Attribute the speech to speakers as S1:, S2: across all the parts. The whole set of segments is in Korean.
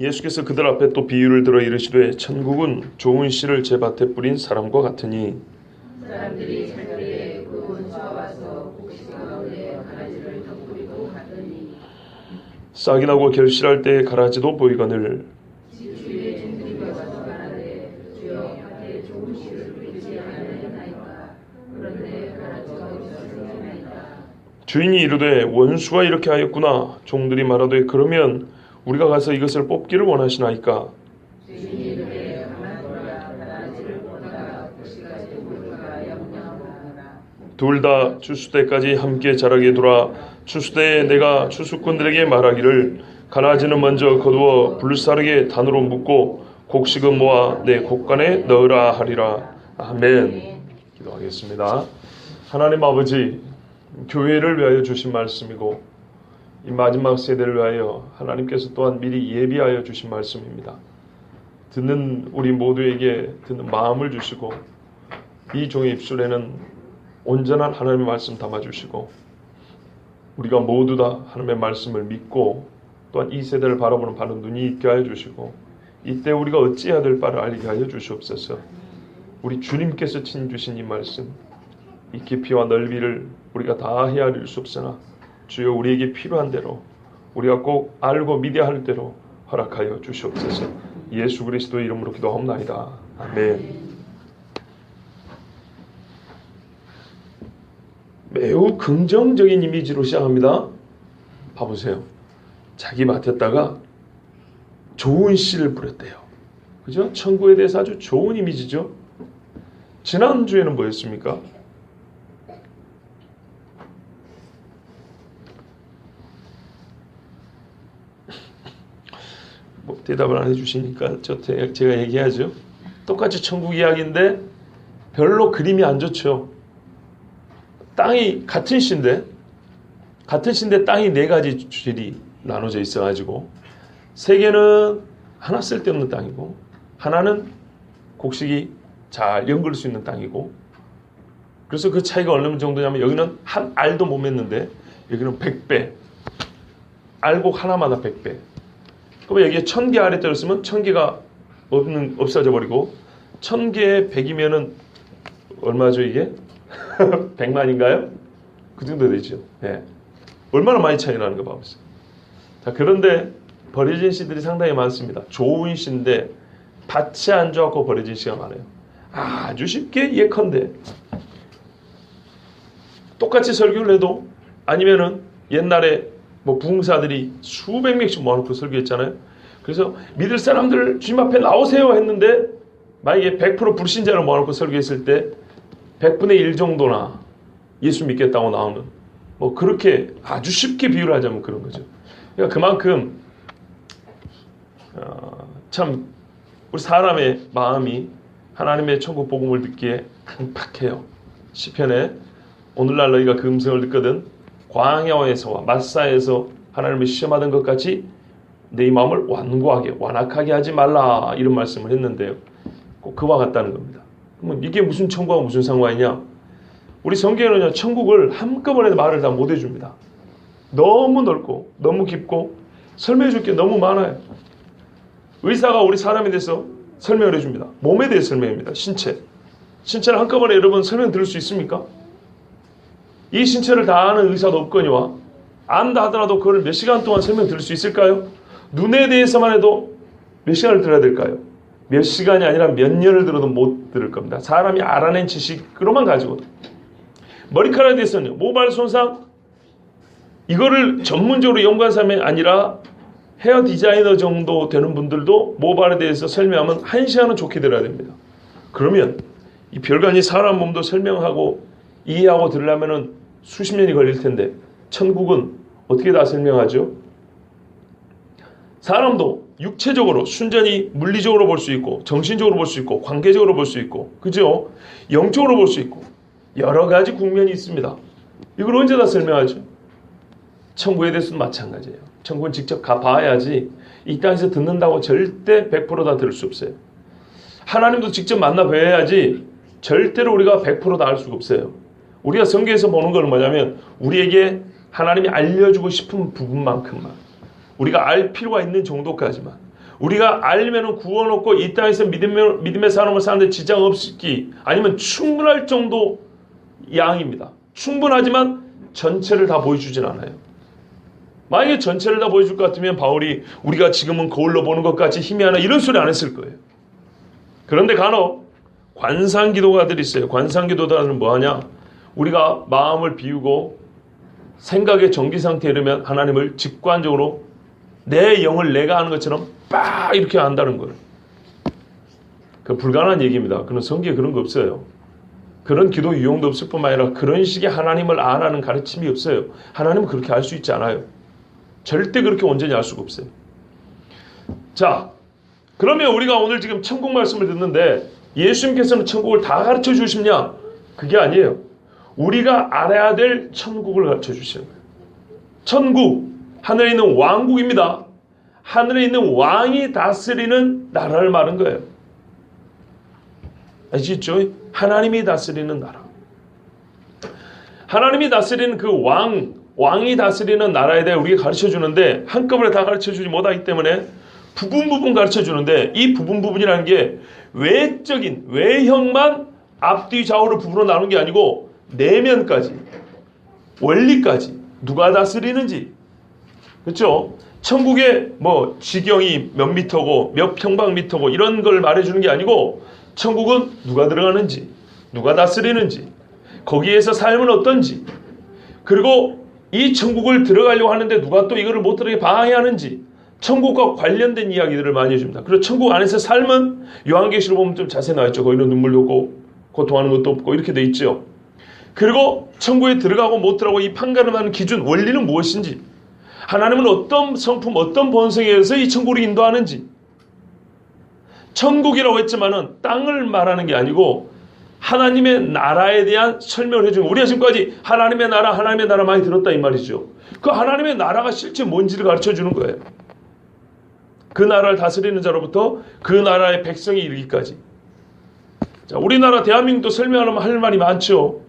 S1: 예수께서 그들 앞에 또 비유를 들어 이르시되 천국은 좋은 씨를 제 밭에 뿌린 사람과 같으니
S2: 사람들이 살때 그 원수가 와서 곡식 가운데 가라지를 덮으리고 하더니
S1: 싹이 나고 결실할 때에 가라지도 보이거늘
S2: 주의 종들이 와서 말하되 주여 밭에 좋은 씨를 뿌리지 아니하였나이까. 그런데 가라지가 어디서 생겨나이까.
S1: 주인이 이르되 원수가 이렇게 하였구나. 종들이 말하되 그러면 우리가 가서 이것을 뽑기를 원하시나이까.
S2: 주인이 이르되 가만 보라. 가라지를 뽑다가 곡식까지 물러가 영영하라.
S1: 둘 다 추수때까지 함께 자라게 두라. 추수때에 내가 추수꾼들에게 말하기를 가라지는 먼저 거두어 불사르게 단으로 묶고 곡식은 모아 내 곡간에 넣으라 하리라. 아멘. 기도하겠습니다. 하나님 아버지, 교회를 위하여 주신 말씀이고 이 마지막 세대를 위하여 하나님께서 또한 미리 예비하여 주신 말씀입니다. 듣는 우리 모두에게 듣는 마음을 주시고 이 종의 입술에는 온전한 하나님의 말씀 담아주시고 우리가 모두 다 하나님의 말씀을 믿고 또한 이 세대를 바라보는 바른 눈이 있게 하여 주시고 이때 우리가 어찌해야 될 바를 알게 하여 주시옵소서. 우리 주님께서 친 주신 이 말씀, 이 깊이와 넓이를 우리가 다 헤아릴 수 없으나 주여 우리에게 필요한 대로 우리가 꼭 알고 믿어야 할 대로 허락하여 주시옵소서. 예수 그리스도의 이름으로 기도하옵나이다. 아멘. 매우 긍정적인 이미지로 시작합니다. 봐보세요. 자기 밭에다가 좋은 씨를 뿌렸대요. 그죠? 천국에 대해서 아주 좋은 이미지죠. 지난주에는 뭐였습니까? 뭐 대답을 안 해주시니까 제가 얘기하죠. 똑같이 천국 이야기인데 별로 그림이 안 좋죠. 땅이 같은 씨인데 땅이 네 가지 주질이 나눠져 있어가지고 세 개는 하나 쓸데없는 땅이고 하나는 곡식이 잘 연글 수 있는 땅이고 그래서 그 차이가 어느 정도냐면 여기는 한 알도 못 맺는데 여기는 100배 알곡 하나마다 100배. 그럼 여기에 1000개 알에 떨었으면 1000개가 없어져 버리고 1000개에 100이면은 얼마죠 이게? 100만인가요? 그 정도 되죠. 네. 얼마나 많이 차이 나는 거 봐보세요. 자, 그런데 버려진 씨들이 상당히 많습니다. 좋은 씨인데 밭이 안 좋았고 버려진 씨가 많아요. 아주 쉽게 예컨대 똑같이 설교를 해도 아니면은 옛날에 뭐 부흥사들이 수백 명씩 모아놓고 설교했잖아요. 그래서 믿을 사람들 주님 앞에 나오세요 했는데 만약에 100% 불신자를 모아놓고 설교했을 때 100분의 1 정도나 예수 믿겠다고 나오는 뭐 그렇게 아주 쉽게 비유를 하자면 그런 거죠. 그러니까 그만큼 참 우리 사람의 마음이 하나님의 천국 복음을 듣기에 강팍해요. 시편에 오늘날 너희가 그 음성을 듣거든 광야에서와 마사에서 하나님을 시험하던 것 같이 내 마음을 완고하게 완악하게 하지 말라 이런 말씀을 했는데요. 꼭 그와 같다는 겁니다. 그러면 이게 무슨 천국과 무슨 상관이냐? 우리 성경에는요 천국을 한꺼번에 말을 다 못 해줍니다. 너무 넓고 너무 깊고 설명해 줄 게 너무 많아요. 의사가 우리 사람에 대해서 설명을 해줍니다. 몸에 대해 설명합니다. 신체를 한꺼번에 여러분 설명 들을 수 있습니까? 이 신체를 다 아는 의사도 없거니와 안다 하더라도 그걸 몇 시간 동안 설명 들을 수 있을까요? 눈에 대해서만 해도 몇 시간을 들어야 될까요? 몇 시간이 아니라 몇 년을 들어도 못 들을 겁니다. 사람이 알아낸 지식으로만 가지고도. 머리카락에 대해서는요. 모발 손상 이거를 전문적으로 연구한 사람이 아니라 헤어 디자이너 정도 되는 분들도 모발에 대해서 설명하면 1시간은 좋게 들어야 됩니다. 그러면 이 별관이 사람 몸도 설명하고 이해하고 들으려면 수십 년이 걸릴 텐데 천국은 어떻게 다 설명하죠? 사람도 육체적으로 순전히 물리적으로 볼 수 있고 정신적으로 볼 수 있고 관계적으로 볼 수 있고 그죠? 영적으로 볼 수 있고 여러 가지 국면이 있습니다. 이걸 언제 다 설명하죠? 천국에 대해서도 마찬가지예요. 천국은 직접 가봐야지 이 땅에서 듣는다고 절대 100%다 들을 수 없어요. 하나님도 직접 만나 뵈야지 절대로 우리가 100%다 알 수가 없어요. 우리가 성경에서 보는 건 뭐냐면 우리에게 하나님이 알려주고 싶은 부분만큼만 우리가 알 필요가 있는 정도까지만 우리가 알면은 구원 얻고 이 땅에서 믿음의 삶을 사는데 지장 없기 아니면 충분할 정도 양입니다. 충분하지만 전체를 다 보여주진 않아요. 만약에 전체를 다 보여줄 것 같으면 바울이 우리가 지금은 거울로 보는 것 같이 힘이 하나 이런 소리 안 했을 거예요. 그런데 간혹 관상기도가들이 있어요. 관상기도자들은 뭐하냐? 우리가 마음을 비우고 생각의 정지상태에 이르면 하나님을 직관적으로 내 영을 내가 아는 것처럼 빡 이렇게 안다는 거예요. 그 불가능한 얘기입니다. 그런 성경에 그런 거 없어요. 그런 기도 유형도 없을 뿐만 아니라 그런 식의 하나님을 아라는 가르침이 없어요. 하나님은 그렇게 알 수 있지 않아요. 절대 그렇게 온전히 알 수가 없어요. 자, 그러면 우리가 오늘 지금 천국 말씀을 듣는데 예수님께서는 천국을 다 가르쳐 주시냐? 그게 아니에요. 우리가 알아야 될 천국을 가르쳐 주시는 거예요. 천국, 하늘에 있는 왕국입니다. 하늘에 있는 왕이 다스리는 나라를 말하는 거예요. 아시겠죠? 하나님이 다스리는 나라. 하나님이 다스리는 그 왕이 다스리는 나라에 대해 우리가 가르쳐 주는데 한꺼번에 다 가르쳐 주지 못하기 때문에 부분 가르쳐 주는데 이 부분이라는 게 외적인 외형만 앞뒤 좌우로 부분으로 나누는 게 아니고 내면까지 원리까지 누가 다스리는지 그렇죠? 천국의 뭐 지경이 몇 미터고 몇 평방미터고 이런 걸 말해주는 게 아니고 천국은 누가 들어가는지 누가 다스리는지 거기에서 삶은 어떤지 그리고 이 천국을 들어가려고 하는데 누가 또 이거를 못 들어가게 방해하는지 천국과 관련된 이야기들을 많이 해줍니다. 그리고 천국 안에서 삶은 요한계시록 보면 좀 자세히 나와있죠. 거기는 눈물도 없고 고통하는 것도 없고 이렇게 돼 있죠. 그리고 천국에 들어가고 못 들어가고 이 판가름하는 기준 원리는 무엇인지 하나님은 어떤 성품 어떤 본성에 의해서 이 천국을 인도하는지 천국이라고 했지만은 땅을 말하는 게 아니고 하나님의 나라에 대한 설명을 해주는 우리가 지금까지 하나님의 나라 많이 들었다 이 말이죠. 그 하나님의 나라가 실제 뭔지를 가르쳐 주는 거예요. 그 나라를 다스리는 자로부터 그 나라의 백성이 이르기까지. 자, 우리나라 대한민국도 설명하려면 할 말이 많죠.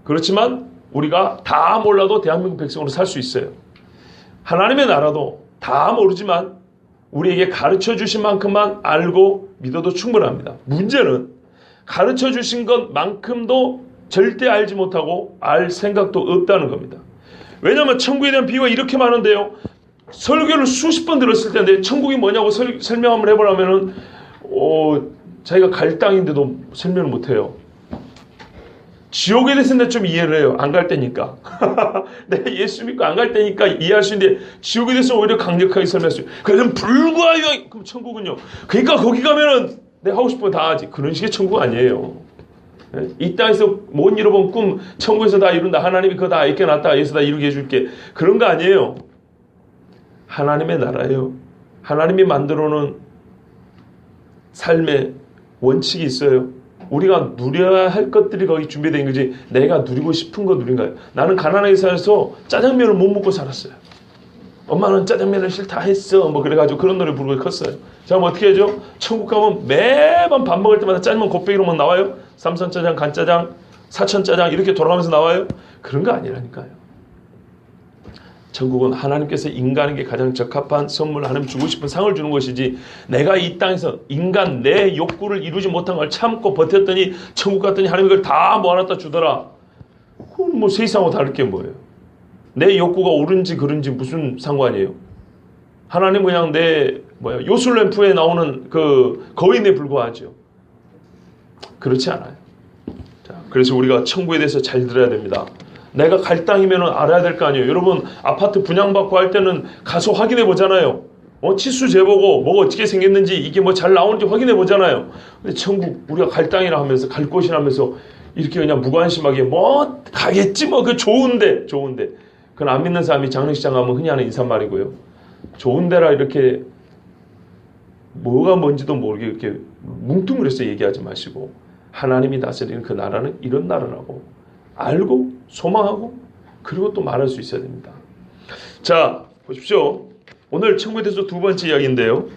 S1: 그렇지만 우리가 다 몰라도 대한민국 백성으로 살 수 있어요. 하나님의 나라도 다 모르지만 우리에게 가르쳐 주신 만큼만 알고 믿어도 충분합니다. 문제는 가르쳐 주신 것만큼도 절대 알지 못하고 알 생각도 없다는 겁니다. 왜냐하면 천국에 대한 비유가 이렇게 많은데요. 설교를 수십 번 들었을 텐데 천국이 뭐냐고 설명 한번 해보려면은 자기가 갈 땅인데도 설명을 못해요. 지옥에 대해서는 좀 이해를 해요. 안 갈 때니까. 내가 예수 믿고 안 갈 때니까 이해할 수 있는데 지옥에 대해서 오히려 강력하게 설명할 수 있어요. 그럼 불과하여 그럼 천국은요. 그러니까 거기 가면은 내가 하고 싶은 거 다 하지. 그런 식의 천국 아니에요. 이 땅에서 못 이뤄본 꿈 천국에서 다 이룬다. 하나님이 그거 다 아껴놨다. 여기서 다 이루게 해줄게. 그런 거 아니에요. 하나님의 나라예요. 하나님이 만들어놓은 삶의 원칙이 있어요. 우리가 누려야 할 것들이 거기 준비된 거지 내가 누리고 싶은 거 누린 거예요. 나는 가난하게 살아서 짜장면을 못 먹고 살았어요. 엄마는 짜장면을 싫다 했어. 뭐 그래가지고 그런 노래 부르고 컸어요. 자, 그럼 어떻게 하죠? 천국 가면 매번 밥 먹을 때마다 짜장면 곱빼기로만 나와요. 삼선짜장, 간짜장, 사천짜장 이렇게 돌아가면서 나와요. 그런 거 아니라니까요. 천국은 하나님께서 인간에게 가장 적합한 선물 하나님 주고 싶은 상을 주는 것이지 내가 이 땅에서 인간 내 욕구를 이루지 못한 걸 참고 버텼더니 천국 갔더니 하나님이 그걸 다 모아놨다 주더라. 그건 뭐 세상하고 다를 게 뭐예요. 내 욕구가 옳은지 그른지 무슨 상관이에요. 하나님 그냥 내 요술램프에 나오는 그 거인에 불과하죠. 그렇지 않아요. 자, 그래서 우리가 천국에 대해서 잘 들어야 됩니다. 내가 갈 땅이면 알아야 될 거 아니에요. 여러분 아파트 분양받고 할 때는 가서 확인해 보잖아요. 치수 재보고 뭐가 어떻게 생겼는지 이게 뭐 잘 나오는지 확인해 보잖아요. 근데 천국 우리가 갈 땅이라 하면서 갈 곳이라 하면서 이렇게 그냥 무관심하게 뭐 가겠지 뭐 그 좋은데 그건 안 믿는 사람이 장례식장 가면 흔히 하는 인사말이고요. 좋은 데라 이렇게 뭐가 뭔지도 모르게 이렇게 뭉뚱그려서 얘기하지 마시고 하나님이 다스리는 그 나라는 이런 나라라고 알고 소망하고 그리고 또 말할 수 있어야 됩니다. 자, 보십시오. 오늘 천국에 대해서 두 번째 이야기인데요.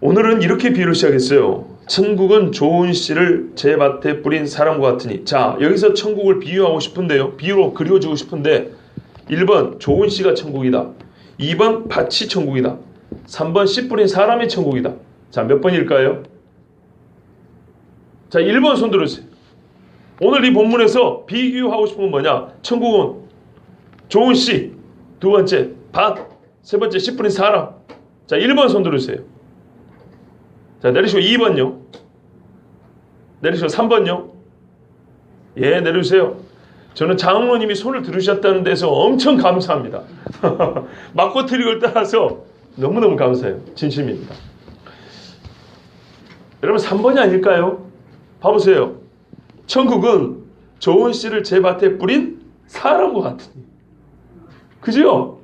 S1: 오늘은 이렇게 비유를 시작했어요. 천국은 좋은 씨를 제 밭에 뿌린 사람과 같으니. 자, 여기서 천국을 비유하고 싶은데요. 비유로 그려주고 싶은데 1번 좋은 씨가 천국이다. 2번 밭이 천국이다. 3번 씨 뿌린 사람이 천국이다. 자, 몇 번일까요? 자, 1번 손 들으세요. 오늘 이 본문에서 비교하고 싶은 건 뭐냐? 천국은 좋은 씨, 두 번째 밭, 세 번째 씨 뿌린 사람. 자, 1번 손 들으세요. 자, 내리시고 2번요. 내리시고 3번요. 예, 내려주세요. 저는 장로님이 손을 들으셨다는 데서 엄청 감사합니다. 맞고 틀리고를 따라서 너무너무 감사해요. 진심입니다. 여러분 3번이 아닐까요? 봐보세요. 천국은 좋은 씨를 제 밭에 뿌린 사람과 같으니. 그죠?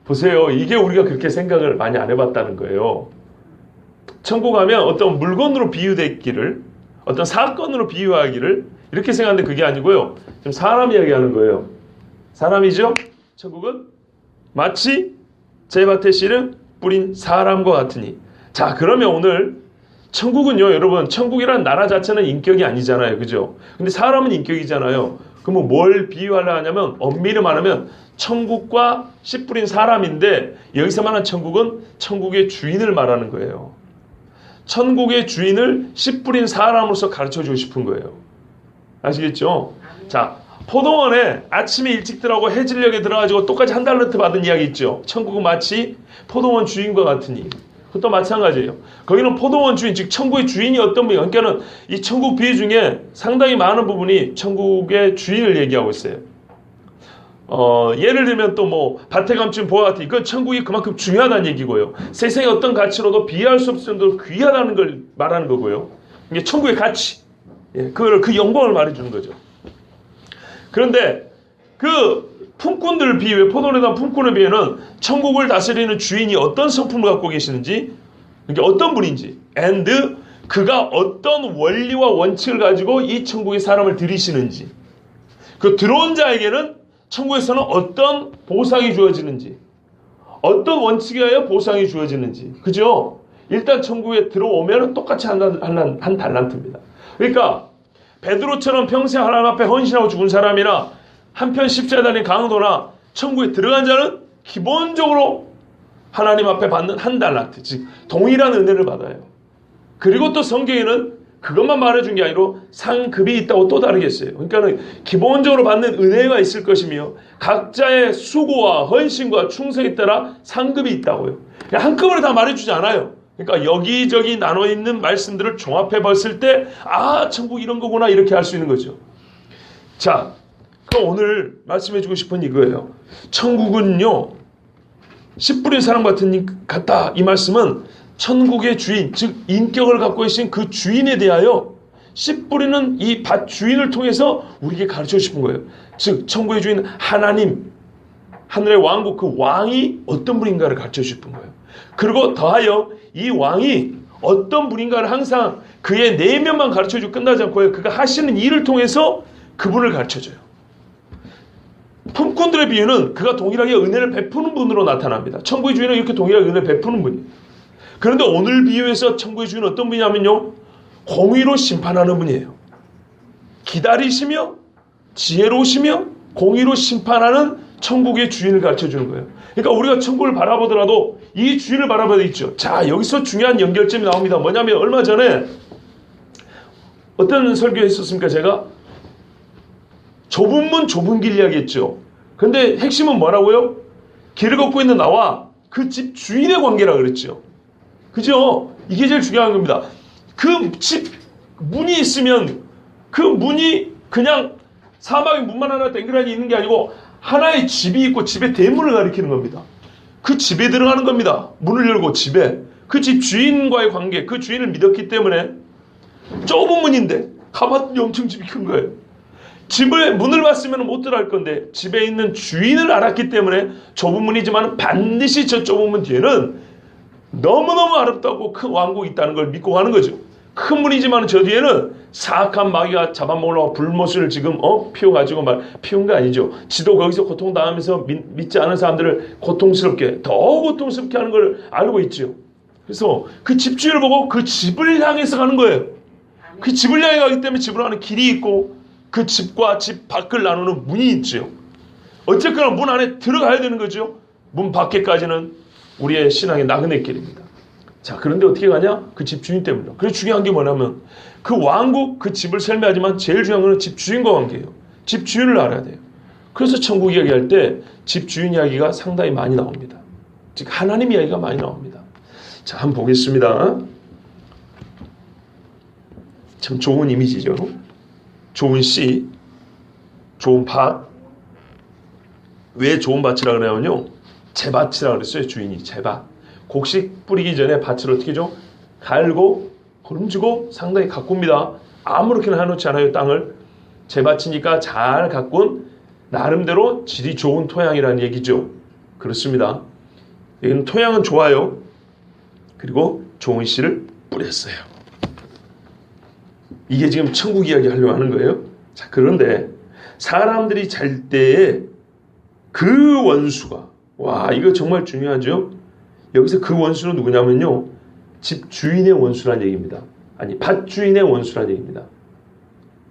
S1: 보세요. 이게 우리가 그렇게 생각을 많이 안 해봤다는 거예요. 천국 하면 어떤 물건으로 비유됐기를, 어떤 사건으로 비유하기를 이렇게 생각하는데 그게 아니고요. 지금 사람 이야기하는 거예요. 사람이죠? 천국은 마치 제 밭에 씨를 뿌린 사람과 같으니. 자, 그러면 오늘 천국은요, 여러분, 천국이란 나라 자체는 인격이 아니잖아요. 그죠? 근데 사람은 인격이잖아요. 그러면 뭘 비유하려 하냐면, 엄밀히 말하면 천국과 씨 뿌린 사람인데, 여기서 말하는 천국은 천국의 주인을 말하는 거예요. 천국의 주인을 씨 뿌린 사람으로서 가르쳐 주고 싶은 거예요. 아시겠죠? 자, 포도원에 아침에 일찍 들어가고 해질녘에 들어가지고 똑같이 한 달러트 받은 이야기 있죠. 천국은 마치 포도원 주인과 같으니. 그것도 마찬가지예요. 거기는 포도원 주인, 즉 천국의 주인이 어떤 분이에요. 그러니까는 이 천국 비유 중에 상당히 많은 부분이 천국의 주인을 얘기하고 있어요. 예를 들면 또 뭐 밭에 감춘 보화 같은, 그 천국이 그만큼 중요하다는 얘기고요. 세상의 어떤 가치로도 비할 수 없을 정도로 귀하다는 걸 말하는 거고요. 이게 천국의 가치, 그 영광을 말해주는 거죠. 그런데 그 품꾼들 비유에, 포도원에다 품꾼의 비유는 천국을 다스리는 주인이 어떤 성품을 갖고 계시는지, 이게 어떤 분인지, and 그가 어떤 원리와 원칙을 가지고 이 천국의 사람을 들이시는지, 그 들어온 자에게는 천국에서는 어떤 보상이 주어지는지, 어떤 원칙에 의하여 보상이 주어지는지. 그죠? 일단 천국에 들어오면 똑같이 한 달란트입니다. 그러니까 베드로처럼 평생 하나님 앞에 헌신하고 죽은 사람이나 한편 십자가에 달린 강도나 천국에 들어간 자는 기본적으로 하나님 앞에 받는 한 달란트, 즉 동일한 은혜를 받아요. 그리고 또 성경에는 그것만 말해준 게 아니라 상급이 있다고 또 다르겠어요. 그러니까 기본적으로 받는 은혜가 있을 것이며 각자의 수고와 헌신과 충성에 따라 상급이 있다고요. 한꺼번에 다 말해주지 않아요. 그러니까 여기저기 나눠 있는 말씀들을 종합해 봤을 때, 아, 천국 이런 거구나, 이렇게 할 수 있는 거죠. 자, 그럼 오늘 말씀해 주고 싶은 이거예요. 천국은요, 씨 뿌린 사람 같다. 이 말씀은 천국의 주인, 즉 인격을 갖고 계신 그 주인에 대하여 씨 뿌리는 이 밭 주인을 통해서 우리에게 가르쳐 싶은 거예요. 즉 천국의 주인 하나님, 하늘의 왕국, 그 왕이 어떤 분인가를 가르쳐 싶은 거예요. 그리고 더하여 이 왕이 어떤 분인가를 항상 그의 내면만 가르쳐주고 끝나지 않고요. 그가 하시는 일을 통해서 그분을 가르쳐줘요. 품꾼들의 비유는 그가 동일하게 은혜를 베푸는 분으로 나타납니다. 천국의 주인은 이렇게 동일하게 은혜를 베푸는 분이에요. 그런데 오늘 비유에서 천국의 주인은 어떤 분이냐면요, 공의로 심판하는 분이에요. 기다리시며 지혜로우시며 공의로 심판하는 천국의 주인을 가르쳐주는 거예요. 그러니까 우리가 천국을 바라보더라도 이 주인을 바라봐야 되겠죠. 자, 여기서 중요한 연결점이 나옵니다. 뭐냐면 얼마 전에 어떤 설교 했었습니까? 제가 좁은 문 좁은 길 이야기했죠. 근데 핵심은 뭐라고요? 길을 걷고 있는 나와 그 집 주인의 관계라 그랬죠. 그죠? 이게 제일 중요한 겁니다. 그 집 문이 있으면 그 문이 그냥 사막의 문만 하나 땡그라니 있는 게 아니고 하나의 집이 있고 집의 대문을 가리키는 겁니다. 그 집에 들어가는 겁니다. 문을 열고 집에. 그 집 주인과의 관계, 그 주인을 믿었기 때문에 좁은 문인데 가봤더니 엄청 집이 큰 거예요. 집을 문을 봤으면 못 들어갈 건데 집에 있는 주인을 알았기 때문에 좁은 문이지만 반드시 저 좁은 문 뒤에는 너무너무 아름답고 큰 왕국이 있다는 걸 믿고 가는 거죠. 큰 문이지만 저 뒤에는 사악한 마귀가 잡아먹으려고 불못을 지금 피워가지고 피운 거 아니죠. 지도 거기서 고통당하면서 믿지 않은 사람들을 고통스럽게, 더 고통스럽게 하는 걸 알고 있죠. 그래서 그 집주인을 보고 그 집을 향해서 가는 거예요. 그 집을 향해 가기 때문에 집으로 가는 길이 있고 그 집과 집 밖을 나누는 문이 있죠. 어쨌거나 문 안에 들어가야 되는 거죠. 문 밖에까지는 우리의 신앙의 나그네 길입니다. 자, 그런데 어떻게 가냐? 그 집 주인 때문이요. 그래서 중요한 게 뭐냐면 그 왕국, 그 집을 설명하지만 제일 중요한 건 집 주인과 관계예요. 집 주인을 알아야 돼요. 그래서 천국 이야기할 때 집 주인 이야기가 상당히 많이 나옵니다. 즉 하나님 이야기가 많이 나옵니다. 자, 한번 보겠습니다. 참 좋은 이미지죠. 좋은 씨, 좋은 밭. 왜 좋은 밭이라 그러냐면요, 제밭이라 그랬어요. 주인이 제밭. 곡식 뿌리기 전에 밭을 어떻게 죠? 갈고 거름지고 상당히 가꿉니다. 아무렇게나 해놓지 않아요. 땅을. 제밭이니까 잘 가꾼 나름대로 질이 좋은 토양이라는 얘기죠. 그렇습니다. 여기는 토양은 좋아요. 그리고 좋은 씨를 뿌렸어요. 이게 지금 천국 이야기 하려고 하는 거예요. 자, 그런데 사람들이 잘 때에 그 원수가, 와, 이거 정말 중요하죠. 여기서 그 원수는 누구냐면요, 집 주인의 원수란 얘기입니다. 아니, 밭 주인의 원수란 얘기입니다.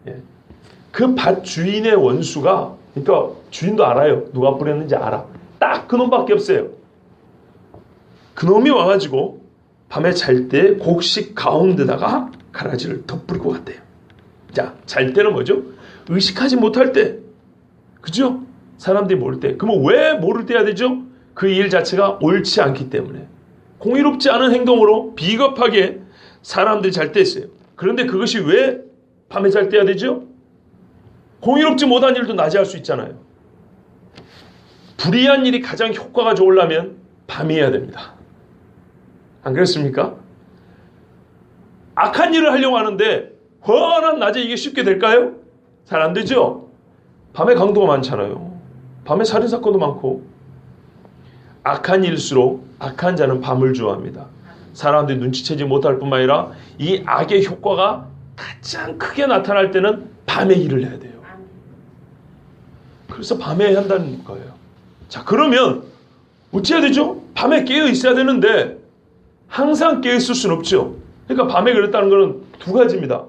S1: 예. 그 밭 주인의 원수가, 그러니까 주인도 알아요. 누가 뿌렸는지 알아. 딱 그놈밖에 없어요. 그놈이 와가지고 밤에 잘 때 곡식 가운데다가 가라지를 덧뿌리고 갔대요. 자, 잘 때는 뭐죠? 의식하지 못할 때. 그죠? 사람들이 모를 때. 그러면 왜 모를 때 해야 되죠? 그 일 자체가 옳지 않기 때문에. 공의롭지 않은 행동으로 비겁하게 사람들이 잘 때 했어요. 그런데 그것이 왜 밤에 잘 때 해야 되죠? 공의롭지 못한 일도 낮에 할 수 있잖아요. 불의한 일이 가장 효과가 좋으려면 밤에 해야 됩니다. 안 그렇습니까? 악한 일을 하려고 하는데 훤한 낮에 이게 쉽게 될까요? 잘 안 되죠? 밤에 강도가 많잖아요. 밤에 살인사건도 많고. 악한 일수록 악한 자는 밤을 좋아합니다. 사람들이 눈치채지 못할 뿐만 아니라 이 악의 효과가 가장 크게 나타날 때는 밤에 일을 해야 돼요. 그래서 밤에 해야 한다는 거예요. 자, 그러면 어찌 해야 되죠? 밤에 깨어 있어야 되는데 항상 깨어 있을 수는 없죠. 그러니까 밤에 그랬다는 것은 두 가지입니다.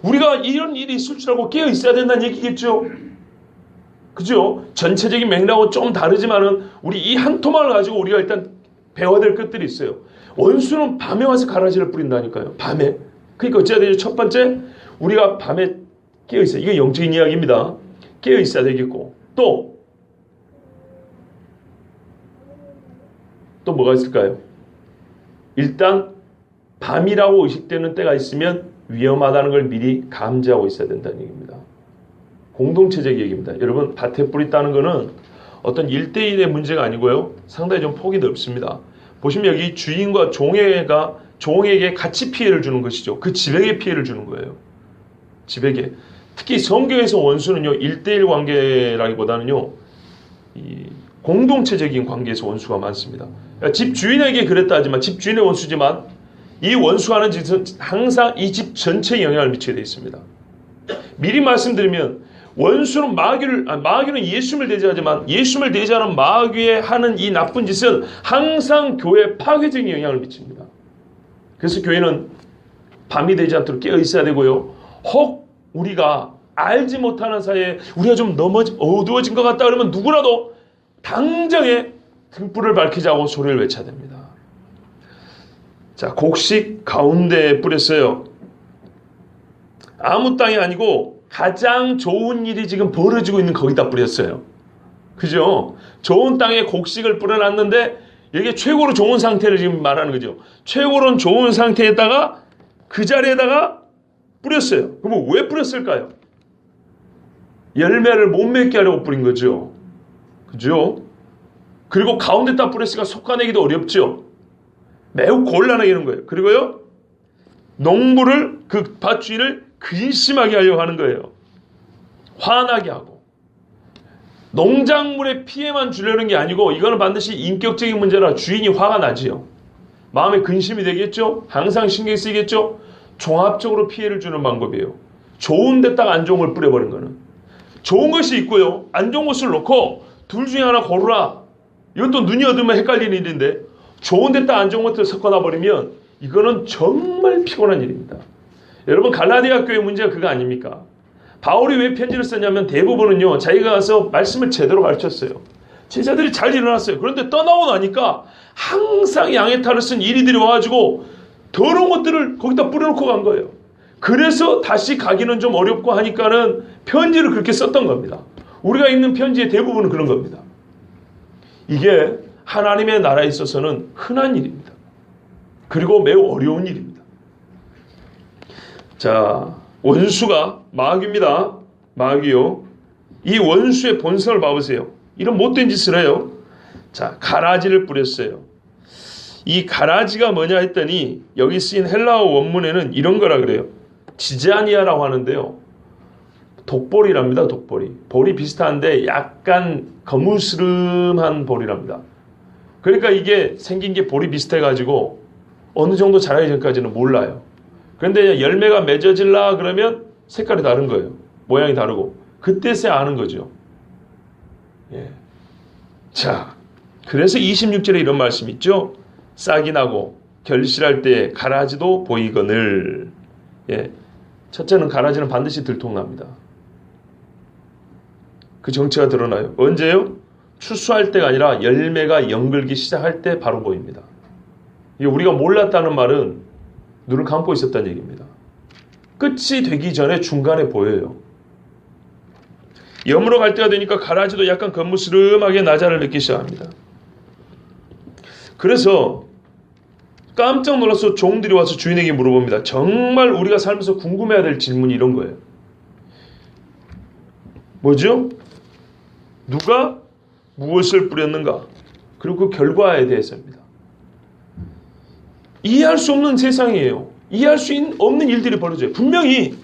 S1: 우리가 이런 일이 있을 줄 알고 깨어 있어야 된다는 얘기겠죠. 그죠? 전체적인 맥락은 좀 다르지만은 우리 이 한 토막을 가지고 우리가 일단 배워야 될 것들이 있어요. 원수는 밤에 와서 가라지를 뿌린다니까요. 밤에. 그러니까 어찌해야 되죠? 첫 번째, 우리가 밤에 깨어 있어요. 이게 영적인 이야기입니다. 깨어 있어야 되겠고, 또 뭐가 있을까요? 일단 밤이라고 의식되는 때가 있으면 위험하다는 걸 미리 감지하고 있어야 된다는 얘기입니다. 공동체적 얘기입니다. 여러분, 밭에 뿌리 따는 거는 어떤 1대1의 문제가 아니고요, 상당히 좀 폭이 넓습니다. 보시면 여기 주인과 종에게 같이 피해를 주는 것이죠. 그 집에게 피해를 주는 거예요. 집에게. 특히 성경에서 원수는요, 1대1 관계라기보다는요, 이 공동체적인 관계에서 원수가 많습니다. 그러니까 집 주인에게 그랬다 하지만, 집 주인의 원수지만 이 원수하는 짓은 항상 이 집 전체에 영향을 미치게 되어 있습니다. 미리 말씀드리면 원수는 마귀는 예수님을 대제하지만 예수님을 대제하는 마귀에 하는 이 나쁜 짓은 항상 교회에 파괴적인 영향을 미칩니다. 그래서 교회는 밤이 되지 않도록 깨어 있어야 되고요. 혹 우리가 알지 못하는 사이에 우리가 좀 어두워진 것 같다 그러면 누구라도 당장에 등불을 밝히자고 소리를 외쳐야 됩니다. 자, 곡식 가운데에 뿌렸어요. 아무 땅이 아니고 가장 좋은 일이 지금 벌어지고 있는 거기다 뿌렸어요. 그죠? 좋은 땅에 곡식을 뿌려놨는데 이게 최고로 좋은 상태를 지금 말하는 거죠. 최고로 좋은 상태에다가 그 자리에다가 뿌렸어요. 그럼 왜 뿌렸을까요? 열매를 못 맺게 하려고 뿌린 거죠. 그죠? 그리고 가운데다 뿌렸으니까 솎아내기도 어렵죠. 매우 곤란하게 하는 거예요. 그리고요, 농부를, 그 밭주인을 근심하게 하려고 하는 거예요. 화나게 하고. 농작물에 피해만 주려는 게 아니고 이거는 반드시 인격적인 문제라 주인이 화가 나지요. 마음에 근심이 되겠죠. 항상 신경 쓰이겠죠. 종합적으로 피해를 주는 방법이에요. 좋은 데다가 안 좋은 걸 뿌려버린 거는. 좋은 것이 있고요, 안 좋은 것을 놓고 둘 중에 하나 고르라. 이것도 눈이 어두면 헷갈리는 일인데, 좋은 데다 안 좋은 것들을 섞어놔 버리면 이거는 정말 피곤한 일입니다. 여러분, 갈라디아 교회 문제가 그거 아닙니까? 바울이 왜 편지를 썼냐면 대부분은요, 자기가 가서 말씀을 제대로 가르쳤어요. 제자들이 잘 일어났어요. 그런데 떠나고 나니까 항상 양의 탈을 쓴 이리들이 와가지고 더러운 것들을 거기다 뿌려놓고 간 거예요. 그래서 다시 가기는 좀 어렵고 하니까는 편지를 그렇게 썼던 겁니다. 우리가 읽는 편지의 대부분은 그런 겁니다. 이게 하나님의 나라에 있어서는 흔한 일입니다. 그리고 매우 어려운 일입니다. 자, 원수가 마귀입니다. 마귀요. 이 원수의 본성을 봐보세요. 이런 못된 짓을 해요. 자, 가라지를 뿌렸어요. 이 가라지가 뭐냐 했더니 여기 쓰인 헬라어 원문에는 이런 거라 그래요. 지자니아라고 하는데요. 독보리랍니다. 독보리. 볼이 비슷한데 약간 거무스름한 볼이랍니다. 그러니까 이게 생긴 게 볼이 비슷해가지고 어느 정도 자라기 전까지는 몰라요. 그런데 열매가 맺어질라 그러면 색깔이 다른 거예요. 모양이 다르고. 그때서야 아는 거죠. 예. 자, 그래서 26절에 이런 말씀이 있죠. 싹이 나고 결실할 때 가라지도 보이거늘. 예. 첫째는 가라지는 반드시 들통납니다. 그 정체가 드러나요. 언제요? 추수할 때가 아니라 열매가 연글기 시작할 때 바로 보입니다. 이게 우리가 몰랐다는 말은 눈을 감고 있었다는 얘기입니다. 끝이 되기 전에 중간에 보여요. 여물어 갈 때가 되니까 가라지도 약간 겉무스름하게 나자를 넣기 시작합니다. 그래서 깜짝 놀라서 종들이 와서 주인에게 물어봅니다. 정말 우리가 살면서 궁금해야 될 질문이 이런 거예요. 뭐죠? 누가 무엇을 뿌렸는가? 그리고 그 결과에 대해서입니다. 이해할 수 없는 세상이에요. 이해할 수 없는 일들이 벌어져요. 분명히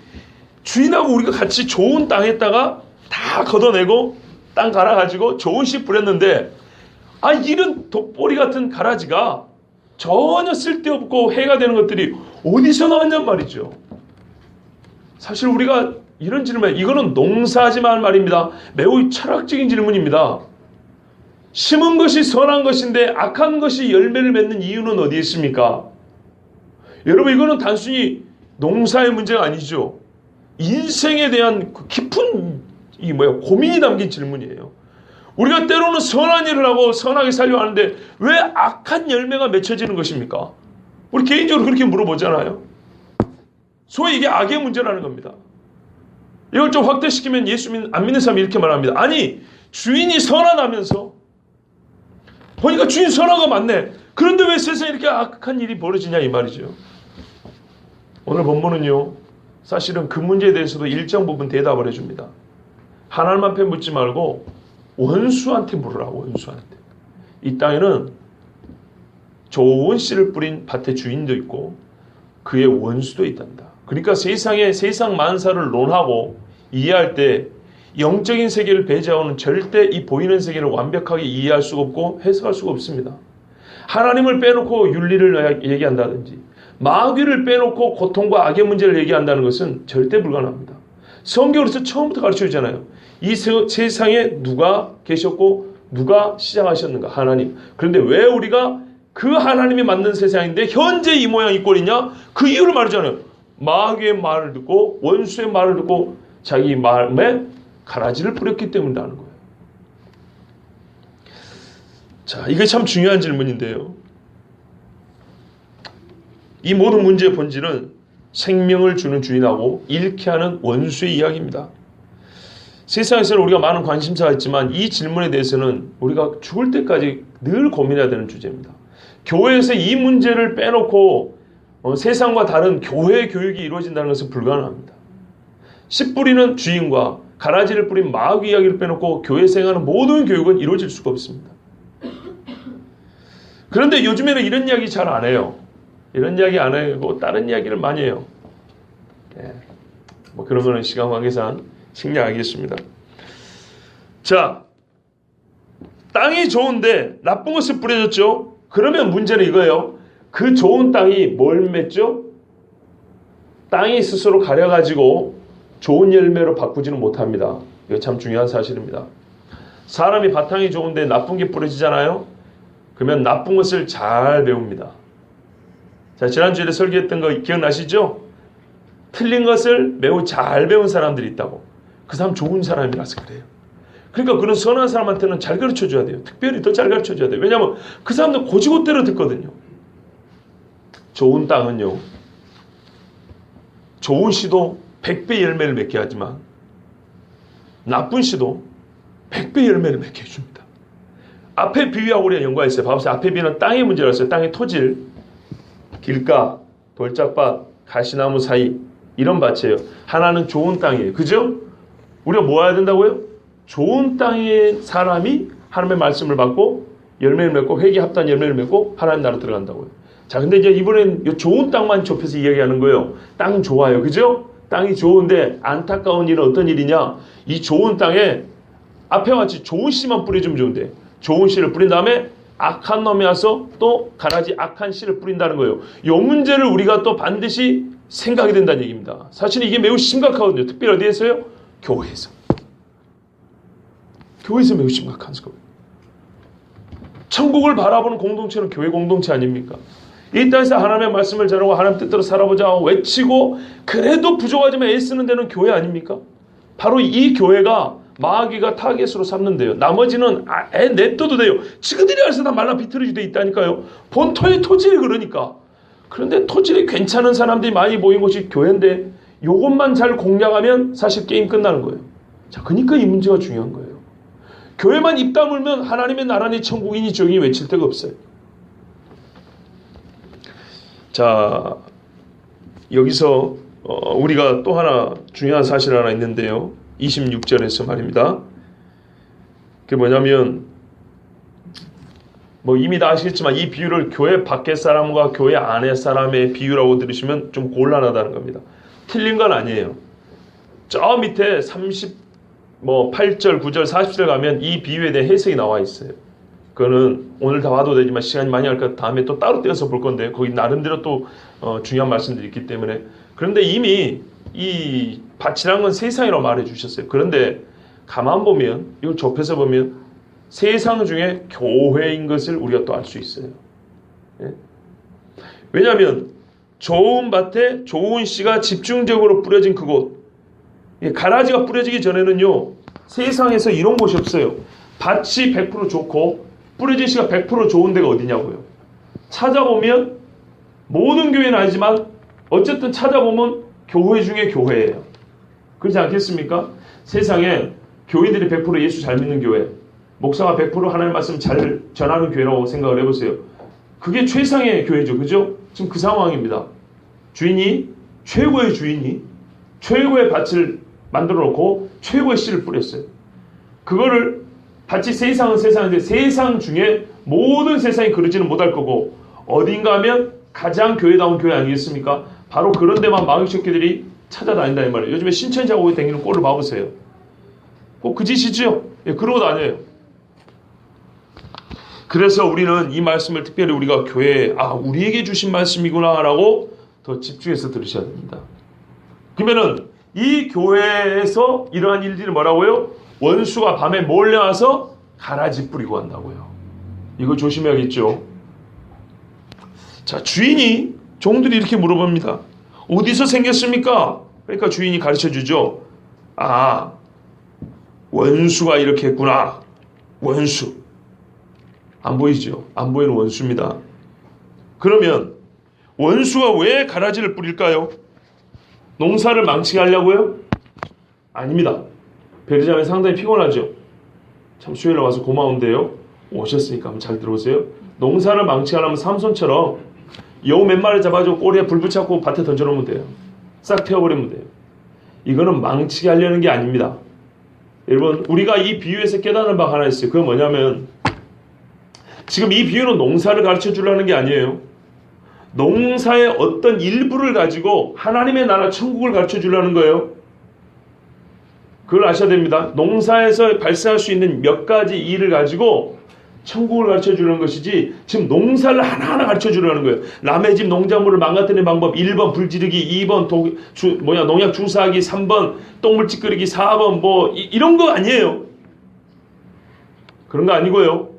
S1: 주인하고 우리가 같이 좋은 땅에다가 다 걷어내고 땅 갈아가지고 좋은 씨 뿌렸는데 이런 독보리 같은 가라지가 전혀 쓸데없고 해가 되는 것들이 어디서 나왔냔 말이죠. 사실 우리가 이런 질문, 이거는 농사지만 말입니다. 매우 철학적인 질문입니다. 심은 것이 선한 것인데 악한 것이 열매를 맺는 이유는 어디에 있습니까? 여러분, 이거는 단순히 농사의 문제가 아니죠. 인생에 대한 그 깊은 고민이 담긴 질문이에요. 우리가 때로는 선한 일을 하고 선하게 살려고 하는데 왜 악한 열매가 맺혀지는 것입니까? 우리 개인적으로 그렇게 물어보잖아요. 소위 이게 악의 문제라는 겁니다. 이걸 좀 확대시키면 예수 안 믿는 사람이 이렇게 말합니다. 아니, 주인이 선하다면서 보니까 주인 선한 거 맞네. 그런데 왜 세상에 이렇게 악한 일이 벌어지냐 이 말이죠. 오늘 본문은요, 사실은 그 문제에 대해서도 일정 부분 대답을 해줍니다. 하나님 앞에 묻지 말고 원수한테 물으라. 원수한테. 이 땅에는 좋은 씨를 뿌린 밭의 주인도 있고 그의 원수도 있단다. 그러니까 세상 만사를 논하고 이해할 때 영적인 세계를 배제하고는 절대 이 보이는 세계를 완벽하게 이해할 수가 없고 해석할 수가 없습니다. 하나님을 빼놓고 윤리를 얘기한다든지 마귀를 빼놓고 고통과 악의 문제를 얘기한다는 것은 절대 불가능합니다. 성경으로서 처음부터 가르쳐주잖아요. 이 세상에 누가 계셨고 누가 시작하셨는가? 하나님. 그런데 왜 우리가 그 하나님이 만든 세상인데 현재 이 모양 이 꼴이냐? 그 이유를 말하잖아요. 마귀의 말을 듣고 원수의 말을 듣고 자기 마음에 가라지를 뿌렸기 때문이라는 거예요. 자, 이게 참 중요한 질문인데요. 이 모든 문제의 본질은 생명을 주는 주인하고 잃게 하는 원수의 이야기입니다. 세상에서는 우리가 많은 관심사가 있지만 이 질문에 대해서는 우리가 죽을 때까지 늘 고민해야 되는 주제입니다. 교회에서 이 문제를 빼놓고 세상과 다른 교회 교육이 이루어진다는 것은 불가능합니다. 씨 뿌리는 주인과 가라지를 뿌린 마귀 이야기를 빼놓고 교회에서 행하는 모든 교육은 이루어질 수가 없습니다. 그런데 요즘에는 이런 이야기 잘 안 해요. 이런 이야기 안 하고 다른 이야기를 많이 해요. 그런 거는 시간 관계상 생략하겠습니다. 자, 땅이 좋은데 나쁜 것을 뿌려줬죠. 그러면 문제는 이거예요. 그 좋은 땅이 뭘 맺죠? 땅이 스스로 가려가지고 좋은 열매로 바꾸지는 못합니다. 이거 참 중요한 사실입니다. 사람이 바탕이 좋은데 나쁜 게 뿌려지잖아요. 그러면 나쁜 것을 잘 배웁니다. 자, 지난주에 설교했던 거 기억나시죠? 틀린 것을 매우 잘 배운 사람들이 있다고. 그 사람 좋은 사람이라서 그래요. 그러니까 그런 선한 사람한테는 잘 가르쳐줘야 돼요. 특별히 더 잘 가르쳐줘야 돼요. 왜냐하면 그 사람들 고지고대로 듣거든요. 좋은 땅은요, 좋은 씨도 100배 열매를 맺게 하지만 나쁜 씨도 100배 열매를 맺게 해줍니다. 앞에 비유하고 우리가 연관했어요. 봐보세요. 앞에 비유는 땅의 문제라고 했어요. 땅의 토질, 길가, 돌짝밭, 가시나무 사이, 이런 밭이에요. 하나는 좋은 땅이에요. 그죠? 우리가 뭐 해야 된다고요? 좋은 땅의 사람이 하나님의 말씀을 받고 열매를 맺고 회개 합단 열매를 맺고 하나님 나라 들어간다고요. 자, 근데 이제 이번엔 이 좋은 땅만 좁혀서 이야기하는 거예요. 땅은 좋아요. 그죠? 땅이 좋은데 안타까운 일은 어떤 일이냐? 이 좋은 땅에 앞에 같이 좋은 씨만 뿌려주면 좋은데 좋은 씨를 뿌린 다음에 악한 놈이 와서 또 가라지 악한 씨를 뿌린다는 거예요. 이 문제를 우리가 또 반드시 생각이 된다는 얘기입니다. 사실 이게 매우 심각하거든요. 특별히 어디에서요? 교회에서. 교회에서 매우 심각한 거예요. 천국을 바라보는 공동체는 교회 공동체 아닙니까? 이 땅에서 하나님의 말씀을 전하고 하나님 뜻대로 살아보자 외치고 그래도 부족하지만 애쓰는 데는 교회 아닙니까? 바로 이 교회가 마귀가 타겟으로 삼는데요. 나머지는 냅둬도 돼요. 지그들이 알아서 다 말라 비틀어지 돼 있다니까요. 본토의 토질이 그러니까. 그런데 토질이 괜찮은 사람들이 많이 모인 곳이 교회인데 요것만 잘 공략하면 사실 게임 끝나는 거예요. 자, 그러니까 이 문제가 중요한 거예요. 교회만 입 다물면 하나님의 나라니 천국이니 지옥이니 외칠 데가 없어요. 자, 여기서 우리가 또 하나 중요한 사실 하나 있는데요. 26절에서 말입니다. 그게 뭐냐면 뭐 이미 다 아시겠지만 이 비유를 교회 밖의 사람과 교회 안의 사람의 비유라고 들으시면 좀 곤란하다는 겁니다. 틀린 건 아니에요. 저 밑에 8절, 9절, 40절 가면 이 비유에 대해 해석이 나와 있어요. 그거는 오늘 다 봐도 되지만 시간이 많이 할까 다음에 또 따로 떼어서 볼 건데 거기 나름대로 또 중요한 말씀들이 있기 때문에. 그런데 이미 이 밭이라는 건 세상이라고 말해 주셨어요. 그런데 가만 보면 이걸 좁혀서 보면 세상 중에 교회인 것을 우리가 또 알 수 있어요. 예? 왜냐하면 좋은 밭에 좋은 씨가 집중적으로 뿌려진 그곳, 가라지가 뿌려지기 전에는요 세상에서 이런 곳이 없어요. 밭이 100% 좋고 뿌려진 씨가 100% 좋은 데가 어디냐고요. 찾아보면 모든 교회는 아니지만 어쨌든 찾아보면 교회 중에 교회예요. 그렇지 않겠습니까? 세상에 교인들이 100% 예수 잘 믿는 교회, 목사가 100% 하나님의 말씀 잘 전하는 교회라고 생각을 해보세요. 그게 최상의 교회죠. 그죠? 지금 그 상황입니다. 주인이, 최고의 주인이 최고의 밭을 만들어 놓고 최고의 씨를 뿌렸어요. 그거를 밭이 세상은 세상인데 세상 중에 모든 세상이 그러지는 못할 거고 어딘가 하면 가장 교회다운 교회 아니겠습니까? 바로 그런 데만 마귀 새끼들이 찾아다닌다 이 말이에요. 요즘에 신천지하고 다니는 꼴을 봐보세요. 꼭 그 짓이죠? 예, 그러고 다녀요. 그래서 우리는 이 말씀을 특별히 우리가 교회에 우리에게 주신 말씀이구나 라고 더 집중해서 들으셔야 됩니다. 그러면은 이 교회에서 이러한 일들이 뭐라고요? 원수가 밤에 몰려와서 가라지 뿌리고 한다고요. 이거 조심해야겠죠. 자, 주인이 종들이 이렇게 물어봅니다. 어디서 생겼습니까? 그러니까 주인이 가르쳐주죠. 원수가 이렇게 했구나. 원수. 안 보이죠? 안 보이는 원수입니다. 그러면 원수가 왜 가라지를 뿌릴까요? 농사를 망치게 하려고요? 아닙니다. 베르자면 상당히 피곤하죠. 참 수요일에 와서 고마운데요. 오셨으니까 한번 잘 들어보세요. 농사를 망치게 하려면 삼손처럼 여우 몇 마리 잡아주고 꼬리에 불 붙잡고 밭에 던져놓으면 돼요. 싹 태워버리면 돼요. 이거는 망치게 하려는 게 아닙니다. 여러분, 우리가 이 비유에서 깨닫는 바가 하나 있어요. 그건 뭐냐면 지금 이 비유는 농사를 가르쳐 주려는 게 아니에요. 농사의 어떤 일부를 가지고 하나님의 나라 천국을 가르쳐 주려는 거예요. 그걸 아셔야 됩니다. 농사에서 발생할 수 있는 몇 가지 일을 가지고 천국을 가르쳐 주려는 것이지 지금 농사를 하나하나 가르쳐 주려는 거예요. 남의 집 농작물을 망가뜨리는 방법 1번 불지르기, 2번 농약 주사하기, 3번 똥물집 끓이기, 4번 이런 거 아니에요. 그런 거 아니고요.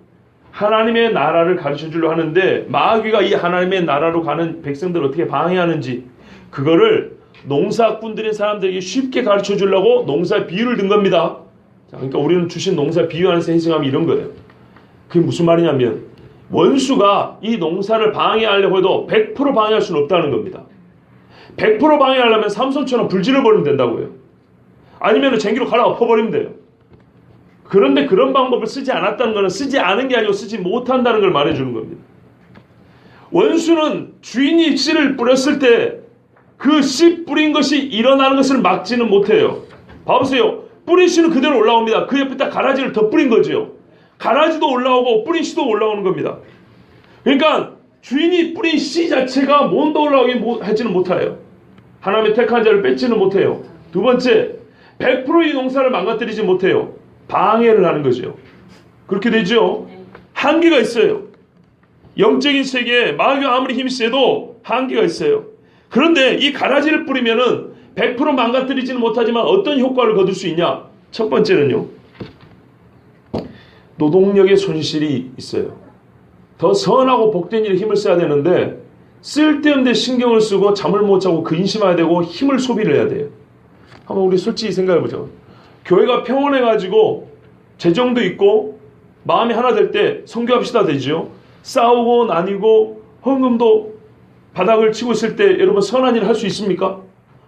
S1: 하나님의 나라를 가르쳐 주려 하는데 마귀가 이 하나님의 나라로 가는 백성들을 어떻게 방해하는지 그거를 농사꾼들인 사람들에게 쉽게 가르쳐 주려고 농사 비유를 든 겁니다. 자, 그러니까 우리는 주신 농사 비유하면서 희생하면 이런 거예요. 그게 무슨 말이냐면 원수가 이 농사를 방해하려고 해도 100% 방해할 수는 없다는 겁니다. 100% 방해하려면 삼손처럼 불질러버리면 된다고요. 아니면 쟁기로 갈아 엎어버리면 돼요. 그런데 그런 방법을 쓰지 않았다는 것은 쓰지 않은 게 아니고 쓰지 못한다는 걸 말해주는 겁니다. 원수는 주인이 씨를 뿌렸을 때 그 씨 뿌린 것이 일어나는 것을 막지는 못해요. 봐보세요. 뿌린 씨는 그대로 올라옵니다. 그 옆에다 가라지를 더 뿌린 거죠. 가라지도 올라오고 뿌린 씨도 올라오는 겁니다. 그러니까 주인이 뿌린 씨 자체가 몬더 올라오게 하지는 못해요. 하나님의 택한 자를 뺏지는 못해요. 두 번째, 100% 이 농사를 망가뜨리지 못해요. 방해를 하는 거죠. 그렇게 되죠. 한계가 있어요. 영적인 세계에 마귀가 아무리 힘이 세도 한계가 있어요. 그런데 이 가라지를 뿌리면은 100% 망가뜨리지는 못하지만 어떤 효과를 거둘 수 있냐? 첫 번째는요, 노동력의 손실이 있어요. 더 선하고 복된 일에 힘을 써야 되는데 쓸데없는 데 신경을 쓰고 잠을 못 자고 근심해야 되고 힘을 소비를 해야 돼요. 한번 우리 솔직히 생각해보죠. 교회가 평온해가지고 재정도 있고 마음이 하나 될 때 선교합시다 되죠. 싸우고 나뉘고 헌금도 바닥을 치고 있을 때 여러분 선한 일을 할 수 있습니까?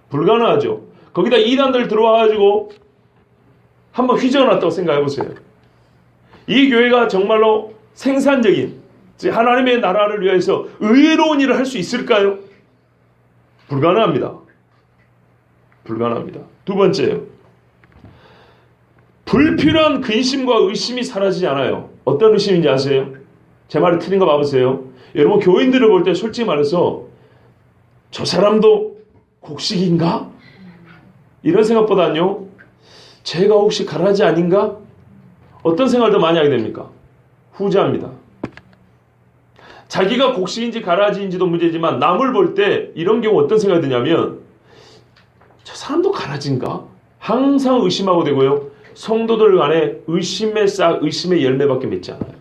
S1: 불가능하죠. 거기다 이단들 들어와가지고 한번 휘저어놨다고 생각해보세요. 이 교회가 정말로 생산적인 하나님의 나라를 위해서 의로운 일을 할 수 있을까요? 불가능합니다. 불가능합니다. 두 번째요. 불필요한 근심과 의심이 사라지지 않아요. 어떤 의심인지 아세요? 제 말이 틀린 거 봐보세요. 여러분 교인들을 볼 때 솔직히 말해서 저 사람도 곡식인가? 이런 생각보다는요. 제가 혹시 가라지 아닌가? 어떤 생각을 더 많이 하게 됩니까? 후자입니다. 자기가 곡식인지 가라지인지도 문제지만 남을 볼 때 이런 경우 어떤 생각이 드냐면 저 사람도 가라지인가? 항상 의심하고 되고요. 성도들 간에 의심의 열매밖에 맺지 않아요.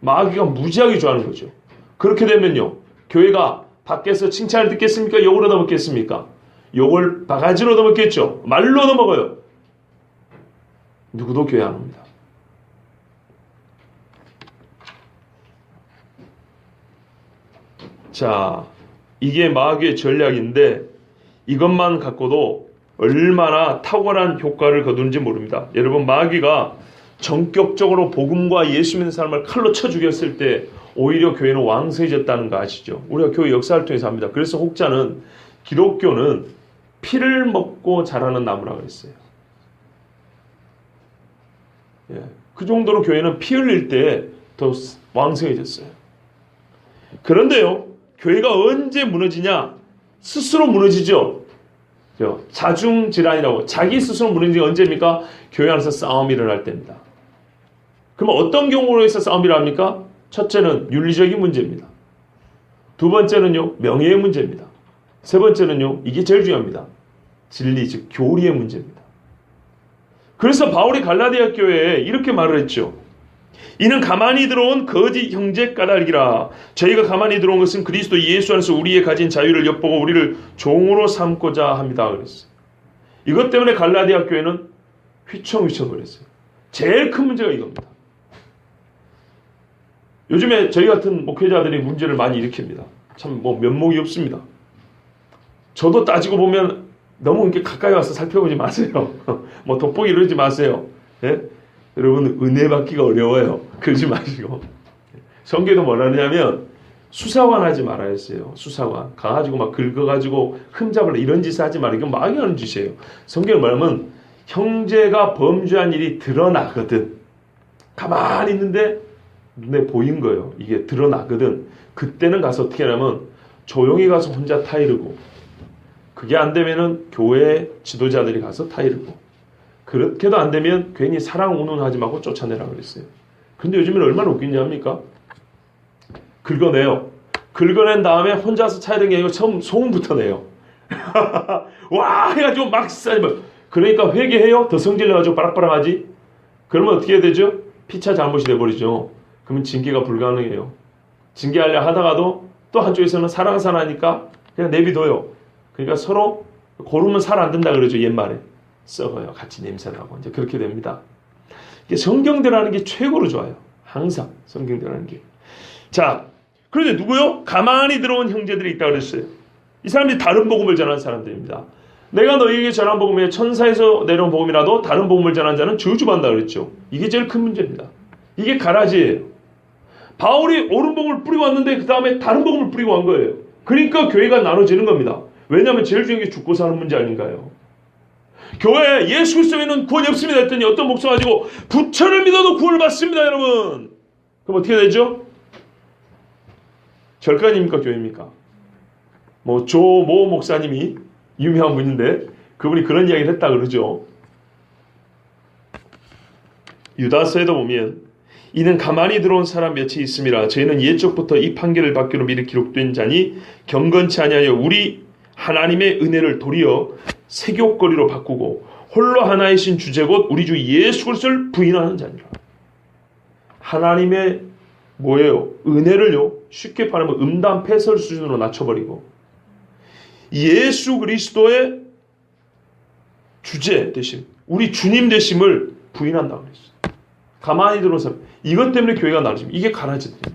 S1: 마귀가 무지하게 좋아하는 거죠. 그렇게 되면요. 교회가 밖에서 칭찬을 듣겠습니까? 욕을 얻어먹겠습니까? 욕을 바가지로 얻어먹겠죠. 말로 얻어먹어요. 누구도 교회 안 옵니다. 자, 이게 마귀의 전략인데 이것만 갖고도 얼마나 탁월한 효과를 거두는지 모릅니다. 여러분 마귀가 전격적으로 복음과 예수 믿는 사람을 칼로 쳐 죽였을 때 오히려 교회는 왕성해졌다는 거 아시죠? 우리가 교회 역사를 통해서 합니다. 그래서 혹자는 기독교는 피를 먹고 자라는 나무라고 했어요. 예, 그 정도로 교회는 피 흘릴 때 더 왕성해졌어요. 그런데요, 교회가 언제 무너지냐? 스스로 무너지죠. 자중질환이라고. 자기 스스로 무너지는 게 언제입니까? 교회 안에서 싸움이 일어날 때입니다. 그럼 어떤 경우로 해서 싸움이 일어납니까? 첫째는 윤리적인 문제입니다. 두 번째는요, 명예의 문제입니다. 세 번째는요, 이게 제일 중요합니다. 진리, 즉 교리의 문제입니다. 그래서 바울이 갈라디아 교회에 이렇게 말을 했죠. 이는 가만히 들어온 거짓 형제 까닭이라. 저희가 가만히 들어온 것은 그리스도 예수 안에서 우리의 가진 자유를 엿보고 우리를 종으로 삼고자 합니다. 그랬어요. 이것 때문에 갈라디아 교회는 휘청휘청 거렸어요. 제일 큰 문제가 이겁니다. 요즘에 저희 같은 목회자들이 문제를 많이 일으킵니다. 참 면목이 없습니다. 저도 따지고 보면 너무 이렇게 가까이 와서 살펴보지 마세요. 돋보기 이러지 마세요. 예? 여러분 은혜 받기가 어려워요. 그러지 마시고. 성경도 뭐라 하냐면 수사관 하지 말아야 했어요. 수사관. 가가지고 막 긁어가지고 흠잡으려 이런 짓을 하지 말아요. 이건 마귀가 하는 짓이에요. 성경을 말하면 형제가 범죄한 일이 드러나거든. 가만히 있는데 눈에 보인 거예요. 이게 드러나거든. 그때는 가서 어떻게 하냐면 조용히 가서 혼자 타이르고, 그게 안 되면은 교회 지도자들이 가서 타이르고, 그렇게도 안 되면 괜히 사랑 운운하지 말고 쫓아내라 그랬어요. 근데 요즘에는 얼마나 웃기냐 합니까? 긁어내요. 긁어낸 다음에 혼자서 차이는 게 아니고 처음 소음부터 내요. 와 해가지고 막 싸지면, 그러니까 회개해요. 더 성질내가지고 바락바락하지. 그러면 어떻게 해야 되죠? 피차 잘못이 돼버리죠. 그러면 징계가 불가능해요. 징계하려 하다가도 또 한쪽에서는 사랑하니까 그냥 내비둬요. 그러니까 서로 고르면 살 안 된다 그러죠. 옛말에. 썩어요. 같이 냄새나고 이제 그렇게 됩니다. 성경대로 하는 게 최고로 좋아요. 항상 성경대로 하는 게. 자, 그런데 누구요? 가만히 들어온 형제들이 있다고 그랬어요. 이 사람들이 다른 복음을 전하는 사람들입니다. 내가 너희에게 전한 복음에 천사에서 내려온 복음이라도 다른 복음을 전한 자는 저주받는다 그랬죠. 이게 제일 큰 문제입니다. 이게 가라지예요. 바울이 옳은 복음을 뿌리고 왔는데 그 다음에 다른 복음을 뿌리고 간 거예요. 그러니까 교회가 나눠지는 겁니다. 왜냐하면 제일 중요한 게 죽고 사는 문제 아닌가요? 교회에 예수 그리스도에는 구원이 없습니다 했더니 어떤 목사 가지고 부처를 믿어도 구원을 받습니다 여러분. 그럼 어떻게 되죠? 절간입니까 교회입니까? 뭐 조모 목사님이 유명한 분인데 그분이 그런 이야기를 했다 그러죠. 유다서에도 보면 이는 가만히 들어온 사람 몇이 있음이라 저희는 옛적부터 이 판결을 받기로 미리 기록된 자니 경건치 아니하여 우리 하나님의 은혜를 도리어 세교거리로 바꾸고 홀로 하나이신 주제 곧 우리 주 예수 그리스도를 부인하는 자니라. 하나님의 뭐예요? 은혜를요 쉽게 말하면 음담 패설 수준으로 낮춰버리고 예수 그리스도의 주제 되심 우리 주님 되심을 부인한다고 그랬어요. 가만히 들어온 사람 이것 때문에 교회가 나눠집니다. 이게 가라지입니다.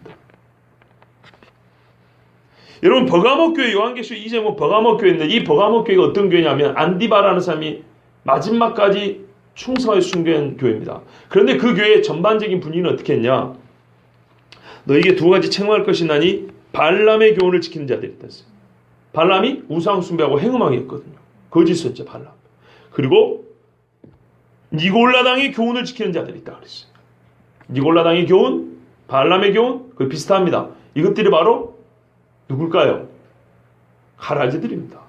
S1: 여러분 버가모 교회 요한계시록 이제 뭐 버가모 교회인데 이 버가모 교회가 어떤 교회냐면 안디바라는 사람이 마지막까지 충성하여 순교한 교회입니다. 그런데 그 교회의 전반적인 분위기는 어떻게 했냐? 너에게 두 가지 책망할 것이 나니 발람의 교훈을 지키는 자들이 있다 했어요. 발람이 우상 숭배하고 행음하게 했거든요. 거짓 선지자 발람. 그리고 니골라당의 교훈을 지키는 자들이 있다 그랬어요. 니골라당의 교훈, 발람의 교훈, 그 비슷합니다. 이것들이 바로 누굴까요? 가라지들입니다.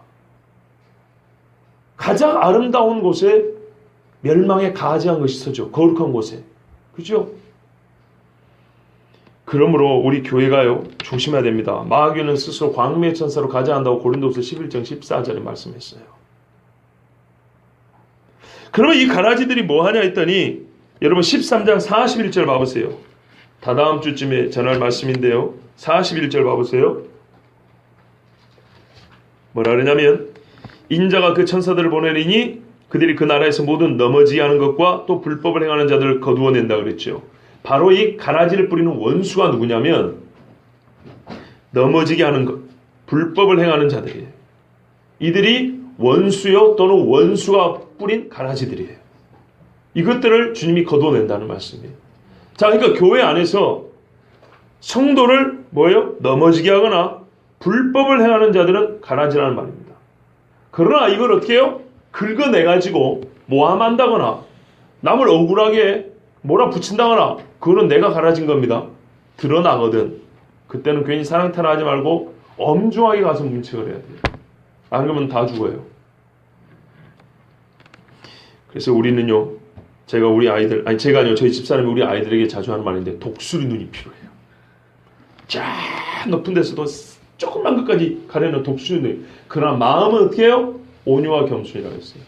S1: 가장 아름다운 곳에 멸망에 가지한 것이 서죠. 거룩한 곳에. 그죠? 그러므로 우리 교회가요 조심해야 됩니다. 마귀는 스스로 광미의 천사로 가자한다고 고린도서 11장 14절에 말씀했어요. 그러면 이 가라지들이 뭐하냐 했더니 여러분 13장 41절 봐보세요. 다다음 주쯤에 전할 말씀인데요. 41절 봐보세요. 뭐라 그러냐면 인자가 그 천사들을 보내리니 그들이 그 나라에서 모든 넘어지게 하는 것과 또 불법을 행하는 자들을 거두어낸다 그랬죠. 바로 이 가라지를 뿌리는 원수가 누구냐면 넘어지게 하는 것, 불법을 행하는 자들이에요. 이들이 원수요 또는 원수가 뿌린 가라지들이에요. 이것들을 주님이 거두어낸다는 말씀이에요. 자, 그러니까 교회 안에서 성도를 뭐예요? 넘어지게 하거나 불법을 행하는 자들은 가라지라는 말입니다. 그러나 이걸 어떻게 해요? 긁어내가지고 모함한다거나 남을 억울하게 몰아붙인다거나 그거는 내가 가라진 겁니다. 드러나거든. 그때는 괜히 사랑탈하지 말고 엄중하게 가서 문책을 해야 돼요. 안 그러면 다 죽어요. 그래서 우리는요, 제가 우리 아이들, 아니 제가 아니요, 저희 집사람이 우리 아이들에게 자주 하는 말인데 독수리 눈이 필요해요. 쫙 높은 데서도 조금만 끝까지 가려는 독수리 눈. 그러나 마음은 어떻게 해요? 온유와 겸손이라고 했어요.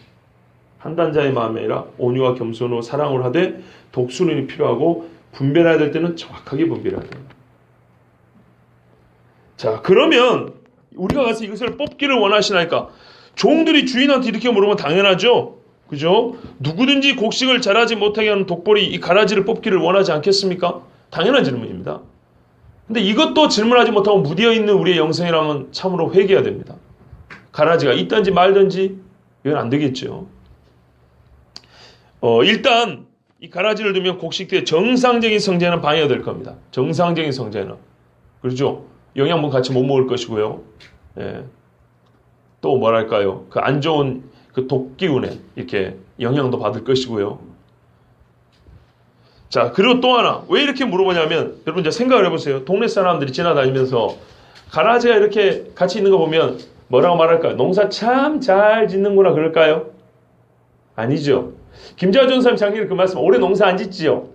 S1: 판단자의 마음이 아니라 온유와 겸손으로 사랑을 하되 독수리눈이 필요하고 분별해야 될 때는 정확하게 분별해야 돼요. 자, 그러면 우리가 가서 이것을 뽑기를 원하시나이까? 종들이 주인한테 이렇게 물으면 당연하죠. 그죠? 누구든지 곡식을 자라지 못하게 하는 독벌이 이 가라지를 뽑기를 원하지 않겠습니까? 당연한 질문입니다. 근데 이것도 질문하지 못하고 무디어 있는 우리의 영성이라면 참으로 회개해야 됩니다. 가라지가 있든지 말든지 이건 안 되겠죠. 일단 이 가라지를 두면 곡식대의 정상적인 성장은 방해가 될 겁니다. 정상적인 성장은. 그렇죠? 영양분 같이 못 먹을 것이고요. 예. 또 뭐랄까요? 그 안 좋은 그 독기운에 이렇게 영향도 받을 것이고요. 자, 그리고 또 하나. 왜 이렇게 물어보냐면 여러분 이제 생각을 해보세요. 동네 사람들이 지나다니면서 가라지가 이렇게 같이 있는 거 보면 뭐라고 말할까요? 농사 참 잘 짓는구나 그럴까요? 아니죠. 김재화 전사님 작년에 그 말씀 올해 농사 안 짓지요?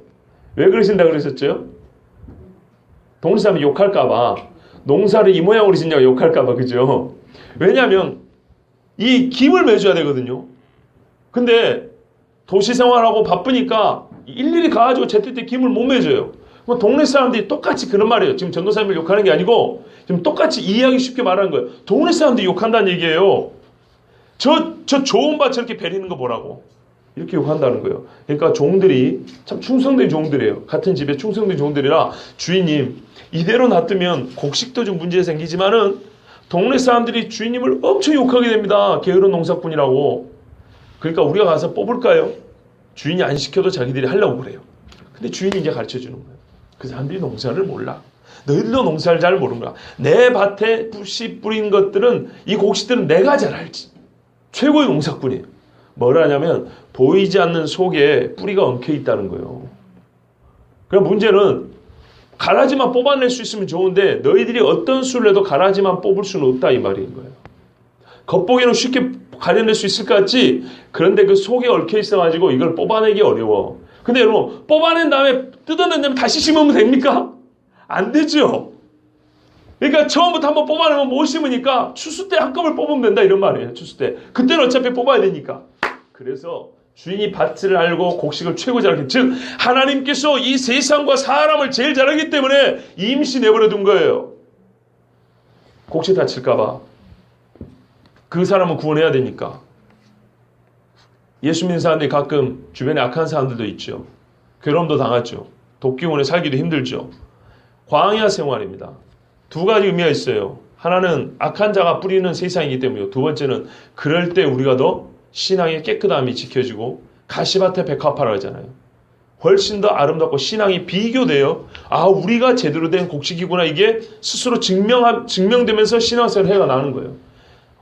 S1: 왜 그러신다 그러셨죠? 동네 사람이 욕할까봐 농사를 이 모양으로 짓냐고 욕할까봐 그죠? 왜냐하면 이 김을 매줘야 되거든요. 근데 도시 생활하고 바쁘니까 일일이 가가지고 제때 김을 못 매줘요. 그럼 동네 사람들이 똑같이 그런 말이에요. 지금 전도사님을 욕하는 게 아니고 지금 똑같이 이해하기 쉽게 말하는 거예요. 동네 사람들이 욕한다는 얘기예요. 저 좋은 밭 저렇게 베리는 거 뭐라고? 이렇게 욕한다는 거예요. 그러니까 종들이 참 충성된 종들이에요. 같은 집에 충성된 종들이라 주인님 이대로 놔두면 곡식도 좀 문제 생기지만은 동네 사람들이 주인님을 엄청 욕하게 됩니다. 게으른 농사꾼이라고. 그러니까 우리가 가서 뽑을까요? 주인이 안 시켜도 자기들이 하려고 그래요. 근데 주인이 이제 가르쳐주는 거예요. 그 사람들이 농사를 몰라. 너희들도 농사를 잘 모르는 거야. 내 밭에 씨 뿌린 것들은 이 곡식들은 내가 잘 알지. 최고의 농사꾼이에요. 뭘 하냐면 보이지 않는 속에 뿌리가 엉켜 있다는 거예요. 그럼 문제는 가라지만 뽑아낼 수 있으면 좋은데 너희들이 어떤 수를 해도 가라지만 뽑을 수는 없다 이 말인 거예요. 겉보기는 쉽게 가려낼 수 있을 것 같지? 그런데 그 속에 얽혀 있어가지고 이걸 뽑아내기 어려워. 근데 여러분 뽑아낸 다음에 뜯어낸 다음에 다시 심으면 됩니까? 안 되죠. 그러니까 처음부터 한번 뽑아내면 못 심으니까 추수 때 한꺼번에 뽑으면 된다 이런 말이에요. 추수 때. 그때는 어차피 뽑아야 되니까. 그래서 주인이 밭을 알고 곡식을 최고 잘하기. 즉 하나님께서 이 세상과 사람을 제일 잘하기 때문에 임시 내버려 둔 거예요. 곡식 다칠까 봐. 그 사람은 구원해야 되니까. 예수 믿는 사람들이 가끔 주변에 악한 사람들도 있죠. 괴로움도 당하죠. 독기운에 살기도 힘들죠. 광야 생활입니다. 두 가지 의미가 있어요. 하나는 악한 자가 뿌리는 세상이기 때문이고 두 번째는 그럴 때 우리가 더 신앙의 깨끗함이 지켜지고 가시밭에 백합화라 하잖아요. 훨씬 더 아름답고 신앙이 비교돼요. 아 우리가 제대로 된 곡식이구나 이게 스스로 증명되면서 신앙생활을 해가 나는 거예요.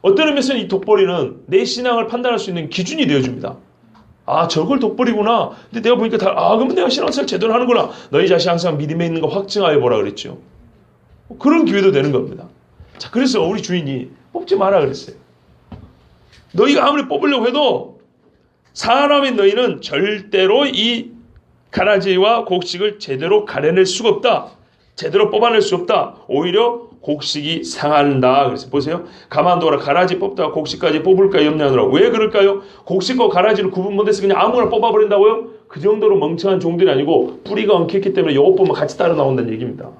S1: 어떤 의미에서는 이 독보리는 내 신앙을 판단할 수 있는 기준이 되어줍니다. 아 저걸 독보리구나. 근데 내가 보니까 그러면 내가 신앙생활 제대로 하는구나. 너희 자신 항상 믿음에 있는 거 확증하여 보라 그랬죠. 그런 기회도 되는 겁니다. 자 그래서 우리 주인이 뽑지 마라 그랬어요. 너희가 아무리 뽑으려고 해도 사람인 너희는 절대로 이 가라지와 곡식을 제대로 가려낼 수가 없다. 제대로 뽑아낼 수 없다. 오히려 곡식이 상한다. 그래서 보세요. 가만둬라. 가라지 뽑다가 곡식까지 뽑을까 염려하느라. 왜 그럴까요? 곡식과 가라지를 구분 못해서 그냥 아무거나 뽑아버린다고요? 그 정도로 멍청한 종들이 아니고 뿌리가 엉켰기 때문에 이것 보면 같이 따라 나온다는 얘기입니다.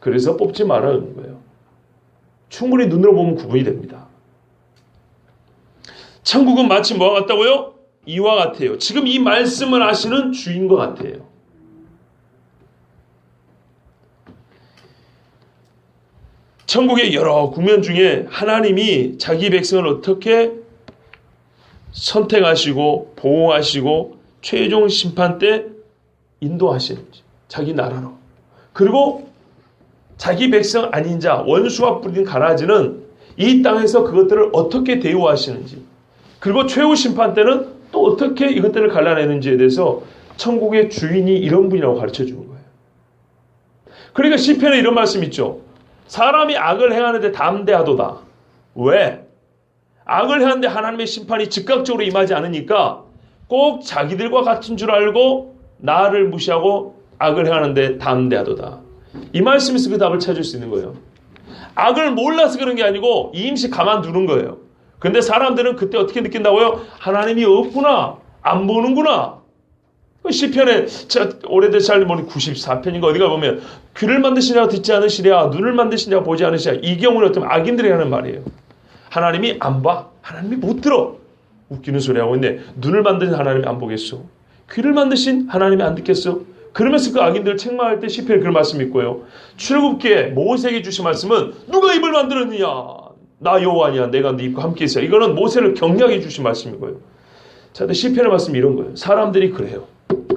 S1: 그래서 뽑지 말라는 거예요. 충분히 눈으로 보면 구분이 됩니다. 천국은 마치 뭐와 같다고요? 이와 같아요. 지금 이 말씀을 하시는 주인과 같아요. 천국의 여러 국면 중에 하나님이 자기 백성을 어떻게 선택하시고 보호하시고 최종 심판 때 인도하시는지 자기 나라로. 그리고 자기 백성 아닌 자 원수가 뿌린 가라지는 이 땅에서 그것들을 어떻게 대우하시는지 그리고 최후 심판 때는 또 어떻게 이것들을 갈라내는지에 대해서 천국의 주인이 이런 분이라고 가르쳐주는 거예요. 그러니까 시편에 이런 말씀 있죠. 사람이 악을 행하는데 담대하도다. 왜? 악을 행하는데 하나님의 심판이 즉각적으로 임하지 않으니까 꼭 자기들과 같은 줄 알고 나를 무시하고 악을 행하는데 담대하도다. 이 말씀에서 그 답을 찾을 수 있는 거예요. 악을 몰라서 그런 게 아니고 임시 가만두는 거예요. 근데 사람들은 그때 어떻게 느낀다고요? 하나님이 없구나. 안 보는구나. 시편에 오래된 잘 모르는 94편인가 어디가 보면 귀를 만드시냐 듣지 않으시랴 눈을 만드시냐 보지 않으시랴 이 경우는 어떤 악인들이 하는 말이에요. 하나님이 안 봐. 하나님이 못 들어. 웃기는 소리 하고 있네. 눈을 만드신 하나님이 안 보겠어. 귀를 만드신 하나님이 안 듣겠어. 그러면서 그 악인들을 책망할 때 시편에 그런 말씀이 있고요. 출애굽기에 모세에게 주신 말씀은 누가 입을 만들었느냐. 나 여호와냐 내가 네 입과 함께 있어. 이거는 모세를 격려해 주신 말씀이고요. 자, 근데 시편의 말씀이 이런 거예요. 사람들이 그래요.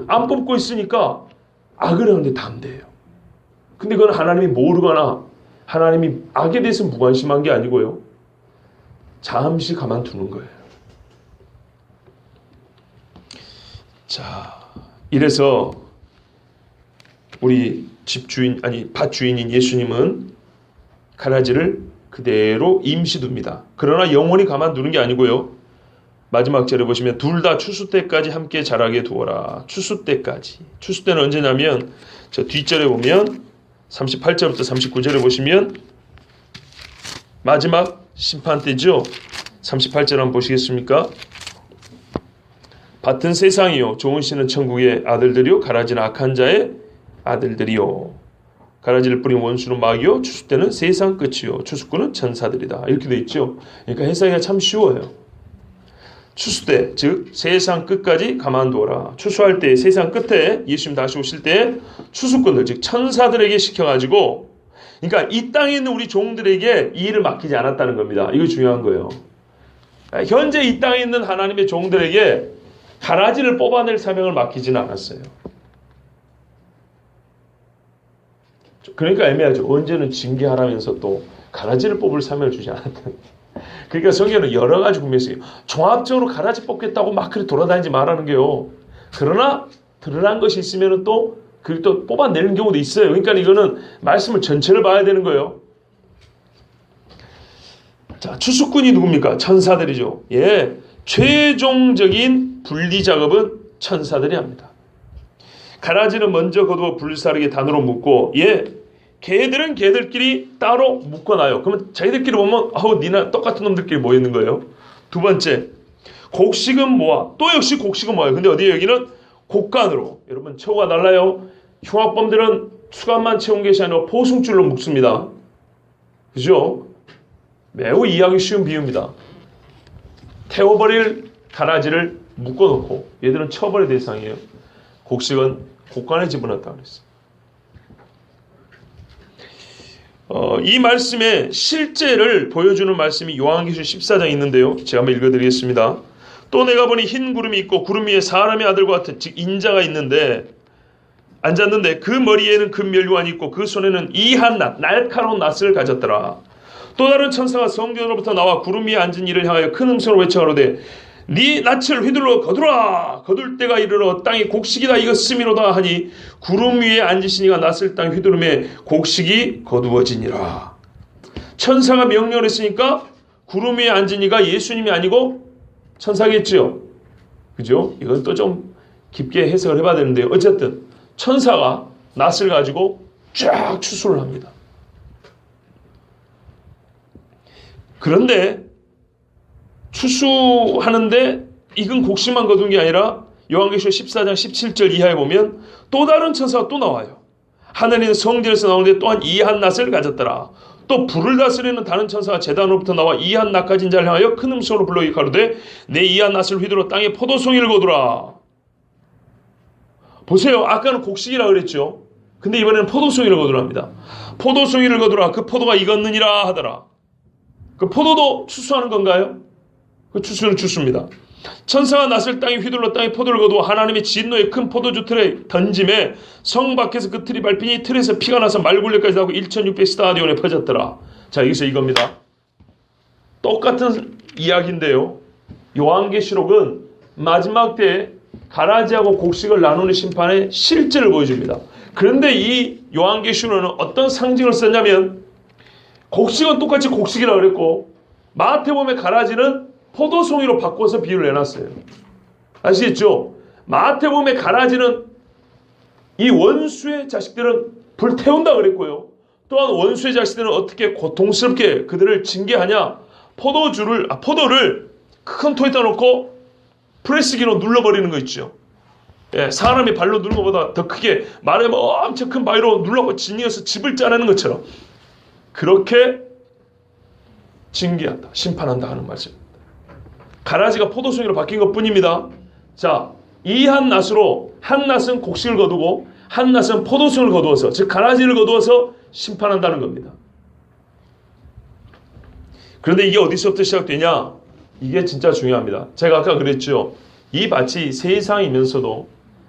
S1: 안 뽑고 있으니까 악을 하는데 담대해요. 근데 그건 하나님이 모르거나 하나님이 악에 대해서 무관심한 게 아니고요. 잠시 가만두는 거예요. 자, 이래서 우리 집주인 밭 주인인 예수님은 가라지를 그대로 임시둡니다. 그러나 영원히 가만두는 게 아니고요. 마지막 절에 보시면 둘 다 추수 때까지 함께 자라게 두어라. 추수 때까지. 추수 때는 언제냐면 저 뒷절에 보면 38절부터 39절에 보시면 마지막 심판 때죠. 38절 한번 보시겠습니까? 밭은 세상이요 좋은 씨는 천국의 아들들이요 가라지는 악한 자의 아들들이요. 가라지를 뿌린 원수는 마귀요 추수 때는 세상 끝이요 추수꾼은 천사들이다. 이렇게 돼 있죠. 그러니까 해석이 참 쉬워요. 추수 때, 즉 세상 끝까지 가만두어라. 추수할 때, 세상 끝에 예수님 다시 오실 때 추수꾼들, 즉 천사들에게 시켜가지고, 그러니까 이 땅에 있는 우리 종들에게 이 일을 맡기지 않았다는 겁니다. 이거 중요한 거예요. 현재 이 땅에 있는 하나님의 종들에게 가라지를 뽑아낼 사명을 맡기지는 않았어요. 그러니까 애매하죠. 언제는 징계하라면서 또 가라지를 뽑을 사명을 주지 않았다. 그러니까 성경은 여러 가지 구매했어요. 종합적으로 가라지 뽑겠다고 막 그렇게 돌아다니지 말라는 게요. 그러나 드러난 것이 있으면 또 그걸 또 뽑아내는 경우도 있어요. 그러니까 이거는 말씀을 전체를 봐야 되는 거예요. 자, 추수꾼이 누굽니까? 천사들이죠. 예, 최종적인 분리 작업은 천사들이 합니다. 가라지는 먼저 거두어 불사르게 단으로 묶고, 예, 개들은 개들끼리 따로 묶어놔요. 그러면 자기들끼리 보면 니나 똑같은 놈들끼리 모여 있는 거예요. 두 번째, 곡식은 모아. 또 역시 곡식은 모아요. 근데 어디에 여기는 곡간으로. 여러분 처우가 달라요. 흉악범들은 수간만 채운 것이 아니라 포승줄로 묶습니다. 그죠? 매우 이해하기 쉬운 비유입니다. 태워버릴 가라지를 묶어놓고 얘들은 처벌의 대상이에요. 곡식은 곡간에 집어넣었다 그랬어요. 이 말씀의 실제를 보여주는 말씀이 요한계시록 14장에 있는데요. 제가 한번 읽어드리겠습니다. 또 내가 보니 흰 구름이 있고 구름 위에 사람의 아들과 같은 즉 인자가 앉았는데 그 머리에는 금면류관이 있고 그 손에는 이한 낫, 날카로운 낫을 가졌더라. 또 다른 천사가 성전으로부터 나와 구름 위에 앉은 이를 향하여 큰 음성으로 외쳐가로되 네 낯을 휘둘러 거두라. 거둘 때가 이르러 땅이 곡식이다 이것음이로다 하니 구름 위에 앉으시니가 낯을 땅 휘두르매 곡식이 거두어지니라. 천사가 명령을 했으니까 구름 위에 앉은 이가 예수님이 아니고 천사겠죠. 그죠? 이건 또 좀 깊게 해석을 해봐야 되는데요. 어쨌든 천사가 낫을 가지고 쫙 추수를 합니다. 그런데 추수하는데 익은 곡식만 거둔 게 아니라 요한계시록 14장 17절 이하에 보면 또 다른 천사가 또 나와요. 하늘에는 성전에서 나오는데 또한 이한 낫을 가졌더라. 또 불을 다스리는 다른 천사가 제단으로부터 나와 이한 낫 가진 자를 향하여 큰 음성으로 불러 가로되 내 이한 낫을 휘두르 땅에 포도송이를 거두라. 보세요. 아까는 곡식이라 그랬죠. 근데 이번에는 포도송이를 거두랍니다. 포도송이를 거두라. 그 포도가 익었느니라 하더라. 그 포도도 추수하는 건가요? 그 추수는 추수입니다. 천사가 낫을 땅에 휘둘러 땅에 포도를 거두어 하나님의 진노의 큰 포도주 틀에 던짐에 성 밖에서 그 틀이 밟히니 틀에서 피가 나서 말굴레까지 나고 1600스타디온에 퍼졌더라. 자, 여기서 이겁니다. 똑같은 이야기인데요. 요한계시록은 마지막 때에 가라지하고 곡식을 나누는 심판의 실제를 보여줍니다. 그런데 이 요한계시록은 어떤 상징을 썼냐면 곡식은 똑같이 곡식이라고 그랬고 마태복음의 가라지는 포도송이로 바꿔서 비유를 내놨어요. 아시겠죠? 마태복음의 가라지는 이 원수의 자식들은 불태운다 그랬고요. 또한 원수의 자식들은 어떻게 고통스럽게 그들을 징계하냐? 포도를 큰 토에다 놓고 프레스기로 눌러버리는 거 있죠. 예, 사람이 발로 누르는 것보다 더 크게 말하면 엄청 큰 바위로 눌러서 진이어서 집을 짜내는 것처럼 그렇게 징계한다, 심판한다 하는 말씀입니다. 가라지가 포도송이로 바뀐 것뿐입니다. 자, 이 한 낫으로 한 낫은 곡식을 거두고 한 낫은 포도송을 거두어서 즉 가라지를 거두어서 심판한다는 겁니다. 그런데 이게 어디서부터 시작되냐? 이게 진짜 중요합니다. 제가 아까 그랬죠. 이 밭이 세상이면서도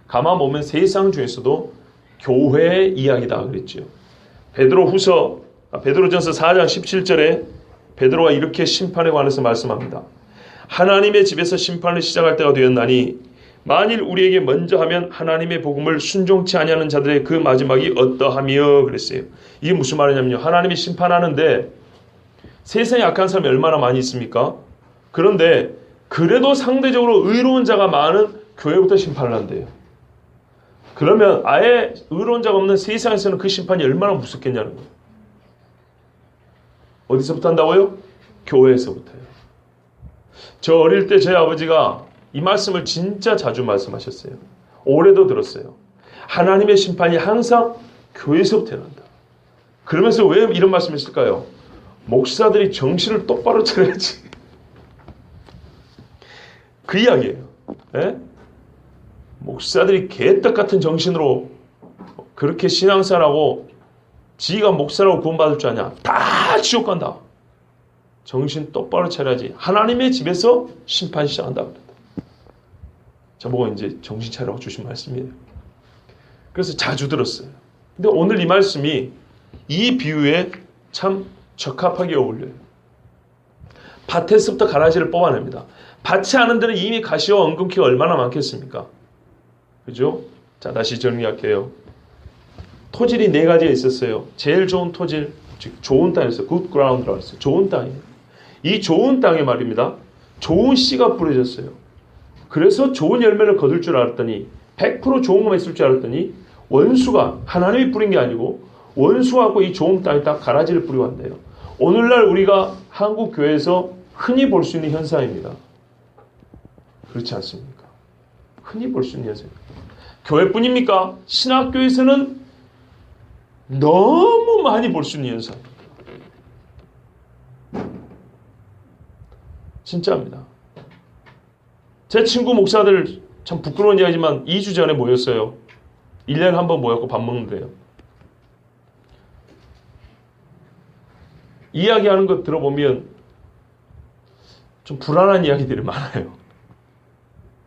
S1: 가만 보면 세상 중에서도 교회의 이야기다 그랬죠. 베드로전서 4장 17절에 베드로가 이렇게 심판에 관해서 말씀합니다. 하나님의 집에서 심판을 시작할 때가 되었나니 만일 우리에게 먼저 하면 하나님의 복음을 순종치 아니하는 자들의 그 마지막이 어떠하며 그랬어요. 이게 무슨 말이냐면요. 하나님이 심판하는데 세상에 악한 사람이 얼마나 많이 있습니까? 그런데 그래도 상대적으로 의로운 자가 많은 교회부터 심판을 한대요. 그러면 아예 의로운 자가 없는 세상에서는 그 심판이 얼마나 무섭겠냐는 거예요. 어디서부터 한다고요? 교회에서부터요. 저 어릴 때 저희 아버지가 이 말씀을 진짜 자주 말씀하셨어요. 올해도 들었어요. 하나님의 심판이 항상 교회에서부터 난다. 그러면서 왜 이런 말씀을 했을까요? 목사들이 정신을 똑바로 차려야지. 그 이야기예요. 예? 목사들이 개떡 같은 정신으로 그렇게 신앙생활하고 지가 목사라고 구원받을 줄 아냐? 다 지옥 간다. 정신 똑바로 차려야지. 하나님의 집에서 심판 시작한다. 저보고 이제 정신 차리라고 주신 말씀이에요. 그래서 자주 들었어요. 근데 오늘 이 말씀이 이 비유에 참 적합하게 어울려요. 밭에서부터 가라지를 뽑아냅니다. 밭이 아는 데는 이미 가시와 엉겅퀴가 얼마나 많겠습니까? 그죠? 자, 다시 정리할게요. 토질이 4가지가 있었어요. 제일 좋은 토질, 즉 좋은 땅이었어요. good ground라고 했어요. 좋은 땅이에요. 이 좋은 땅에 말입니다. 좋은 씨가 뿌려졌어요. 그래서 좋은 열매를 거둘 줄 알았더니 100% 좋은 것만 있을 줄 알았더니 원수가 하나님이 뿌린 게 아니고 원수하고 이 좋은 땅에다 가라지를 뿌리고 한대요. 오늘날 우리가 한국 교회에서 흔히 볼 수 있는 현상입니다. 그렇지 않습니까? 흔히 볼 수 있는 현상입니다. 교회뿐입니까? 신학교에서는 너무 많이 볼 수 있는 현상입니다. 진짜입니다. 제 친구 목사들 참 부끄러운 이야기지만 2주 전에 모였어요. 1년에 한 번 모였고 밥 먹는데요. 이야기하는 것 들어보면 좀 불안한 이야기들이 많아요.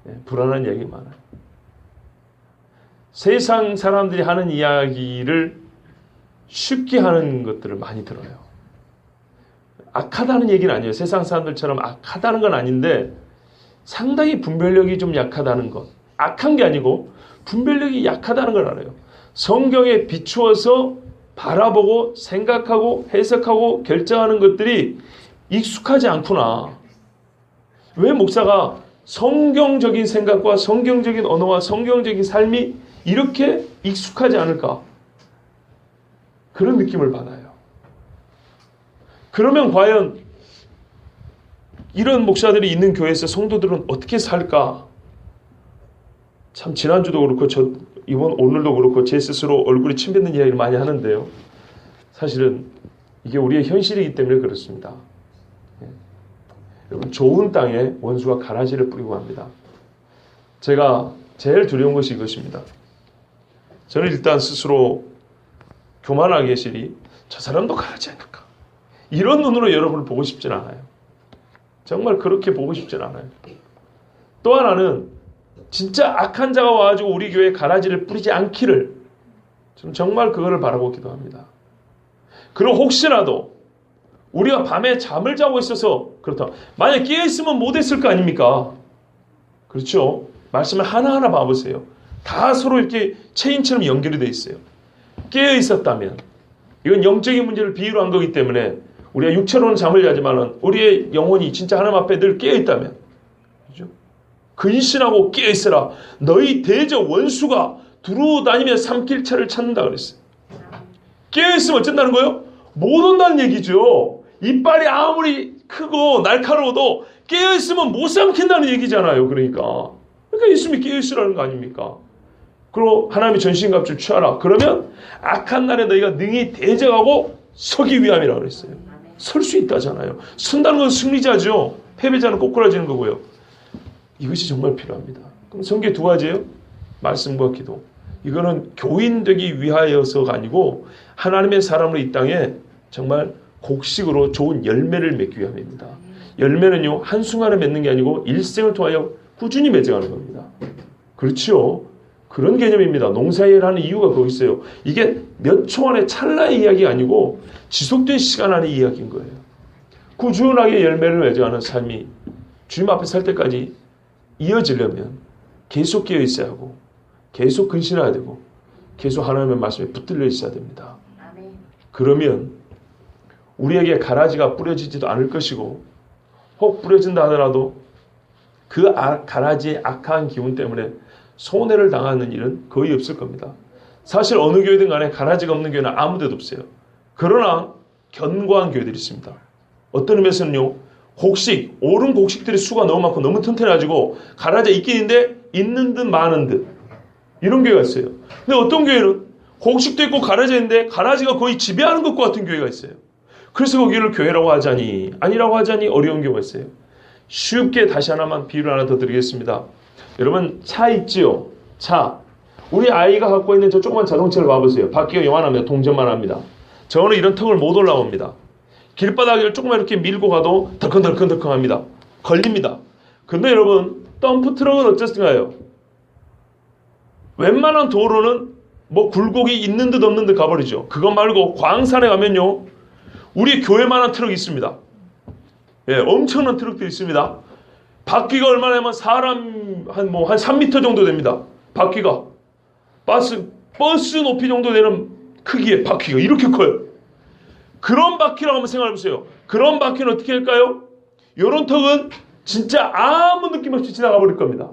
S1: 네, 불안한 이야기 많아요. 세상 사람들이 하는 이야기를 쉽게 하는 것들을 많이 들어요. 악하다는 얘기는 아니에요. 세상 사람들처럼 악하다는 건 아닌데 상당히 분별력이 좀 약하다는 것. 악한 게 아니고 분별력이 약하다는 걸 알아요. 성경에 비추어서 바라보고 생각하고 해석하고 결정하는 것들이 익숙하지 않구나. 왜 목사가 성경적인 생각과 성경적인 언어와 성경적인 삶이 이렇게 익숙하지 않을까? 그런 느낌을 받아요. 그러면 과연 이런 목사들이 있는 교회에서 성도들은 어떻게 살까? 참 지난주도 그렇고 오늘도 그렇고 제 스스로 얼굴이 침 뱉는 이야기를 많이 하는데요. 사실은 이게 우리의 현실이기 때문에 그렇습니다. 여러분, 좋은 땅에 원수가 가라지를 뿌리고 합니다. 제가 제일 두려운 것이 이것입니다. 저는 일단 스스로 교만하게 계시리 저 사람도 가라지 아닐까? 이런 눈으로 여러분을 보고 싶진 않아요. 정말 그렇게 보고 싶진 않아요. 또 하나는 진짜 악한 자가 와가지고 우리 교회에 가라지를 뿌리지 않기를 저는 정말 그거를 바라고 기도합니다. 그리고 혹시라도 우리가 밤에 잠을 자고 있어서 그렇다. 만약 깨어있으면 못했을 거 아닙니까? 그렇죠? 말씀을 하나하나 봐보세요. 다 서로 이렇게 체인처럼 연결이 되어 있어요. 깨어있었다면 이건 영적인 문제를 비유로 한 거기 때문에 우리가 육체로는 잠을 자지만 우리의 영혼이 진짜 하나님 앞에 늘 깨어있다면 그렇죠? 근신하고 깨어있으라. 너희 대적 원수가 두루다니며 삼킬 차를 찾는다 그랬어요. 깨어있으면 어쩐다는 거예요? 못 온다는 얘기죠. 이빨이 아무리 크고 날카로워도 깨어있으면 못 삼킨다는 얘기잖아요. 그러니까 있으면 깨어있으라는 거 아닙니까? 그리고 하나님의 전신갑주를 취하라. 그러면 악한 날에 너희가 능히 대적하고 서기 위함이라고 그랬어요. 설 수 있다잖아요. 선다는 건 승리자죠. 패배자는 꼬꾸라지는 거고요. 이것이 정말 필요합니다. 그럼 성경 2가지예요. 말씀과 기도. 이거는 교인 되기 위하여서가 아니고 하나님의 사람으로 이 땅에 정말 곡식으로 좋은 열매를 맺기 위함입니다. 열매는요, 한순간에 맺는 게 아니고 일생을 통하여 꾸준히 맺어가는 겁니다. 그렇죠? 그런 개념입니다. 농사일을 하는 이유가 거기 있어요. 이게 몇 초 안에 찰나의 이야기가 아니고 지속된 시간 안의 이야기인 거예요. 꾸준하게 열매를 맺어가는 삶이 주님 앞에 살 때까지 이어지려면 계속 깨어 있어야 하고 계속 근신해야 되고 계속 하나님의 말씀에 붙들려 있어야 됩니다. 그러면 우리에게 가라지가 뿌려지지도 않을 것이고 혹 뿌려진다 하더라도 그 가라지의 악한 기운 때문에 손해를 당하는 일은 거의 없을 겁니다. 사실 어느 교회든 간에 가라지가 없는 교회는 아무 데도 없어요. 그러나 견고한 교회들이 있습니다. 어떤 의미에서는요, 옳은 곡식들의 수가 너무 많고 너무 튼튼해가지고 가라지가 있긴 있는데 있는 듯 마는 듯 이런 교회가 있어요. 근데 어떤 교회는 곡식도 있고 가라지가 있는데 가라지가 거의 지배하는 것과 같은 교회가 있어요. 그래서 거기를 교회라고 하자니 아니라고 하자니 어려운 경우가 있어요. 쉽게 다시 하나만 비유를 하나 더 드리겠습니다. 여러분 차 있지요? 차. 우리 아이가 갖고 있는 저 조그만 자동차를 봐보세요. 바퀴가 요만합니다. 동전만 합니다. 저는 이런 턱을 못 올라옵니다. 길바닥을 조금만 이렇게 밀고 가도 덜컹덜컹덜컹 합니다. 걸립니다. 근데 여러분 덤프 트럭은 어쨌든가요? 웬만한 도로는 뭐 굴곡이 있는 듯 없는 듯 가버리죠. 그것 말고 광산에 가면요. 우리 교회만한 트럭이 있습니다. 예, 엄청난 트럭들이 있습니다. 바퀴가 얼마냐면 사람 한 3m 정도 됩니다. 바퀴가. 버스 높이 정도 되는 크기의 바퀴가 이렇게 커요. 그런 바퀴라고 한번 생각해 보세요. 그런 바퀴는 어떻게 할까요? 요런 턱은 진짜 아무 느낌 없이 지나가 버릴 겁니다.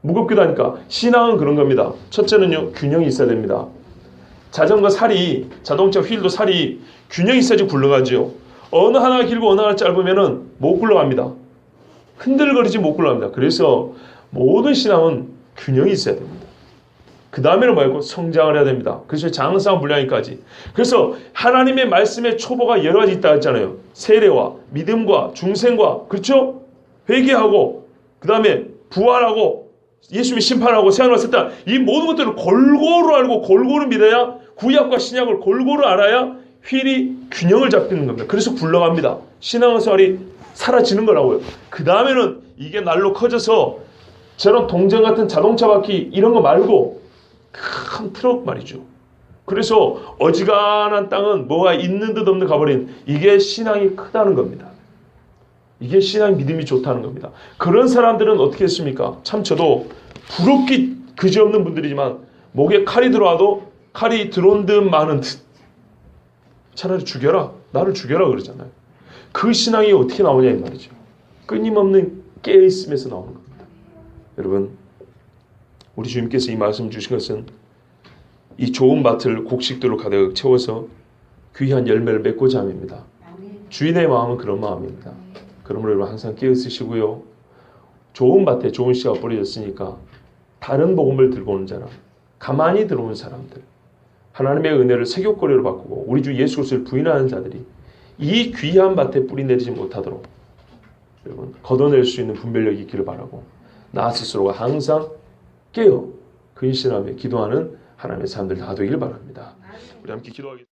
S1: 무겁기도 하니까. 신앙은 그런 겁니다. 첫째는요, 균형이 있어야 됩니다. 자전거 살이, 자동차 휠도 살이 균형이 있어야지 굴러가죠. 어느 하나가 길고 어느 하나 짧으면은 못 굴러갑니다. 흔들거리지 못 굴러갑니다. 그래서 모든 신앙은 균형이 있어야 됩니다. 그 다음에는 뭐였고? 성장을 해야 됩니다. 그래서 장성한 분량이까지. 그래서 하나님의 말씀의 초보가 여러 가지 있다 했잖아요. 세례와 믿음과 중생과, 그렇죠? 회개하고, 그 다음에 부활하고, 예수님이 심판하고 세상을 왔을 때 이 모든 것들을 골고루 알고 골고루 믿어야, 구약과 신약을 골고루 알아야 휠이 균형을 잡히는 겁니다. 그래서 굴러갑니다. 신앙의 생활이 사라지는 거라고요. 그 다음에는 이게 날로 커져서 저런 동전 같은 자동차 바퀴 이런 거 말고 큰 트럭 말이죠. 그래서 어지간한 땅은 뭐가 있는 듯 없는 가버린, 이게 신앙이 크다는 겁니다. 이게 신앙 믿음이 좋다는 겁니다. 그런 사람들은 어떻게 했습니까? 참 저도 부럽기 그지없는 분들이지만 목에 칼이 들어와도 칼이 들어온 듯 마는 듯, 차라리 죽여라, 나를 죽여라 그러잖아요. 그 신앙이 어떻게 나오냐 이 말이죠. 끊임없는 깨어있음에서 나오는 겁니다. 여러분, 우리 주님께서 이 말씀 주신 것은 이 좋은 밭을 곡식들로 가득 채워서 귀한 열매를 맺고자 함입니다. 주인의 마음은 그런 마음입니다. 그러므로 여러분 항상 깨어있으시고요. 좋은 밭에 좋은 씨가 뿌려졌으니까 다른 복음을 들고 오는 사람, 가만히 들어오는 사람들, 하나님의 은혜를 세교거리로 바꾸고 우리 주 예수 그리스도를 부인하는 자들이 이 귀한 밭에 뿌리 내리지 못하도록 여러분 걷어낼 수 있는 분별력이 있기를 바라고, 나 스스로가 항상 깨어 근신하며 기도하는 하나님의 사람들 다 되길 바랍니다. 우리 함께 기도하겠습니다.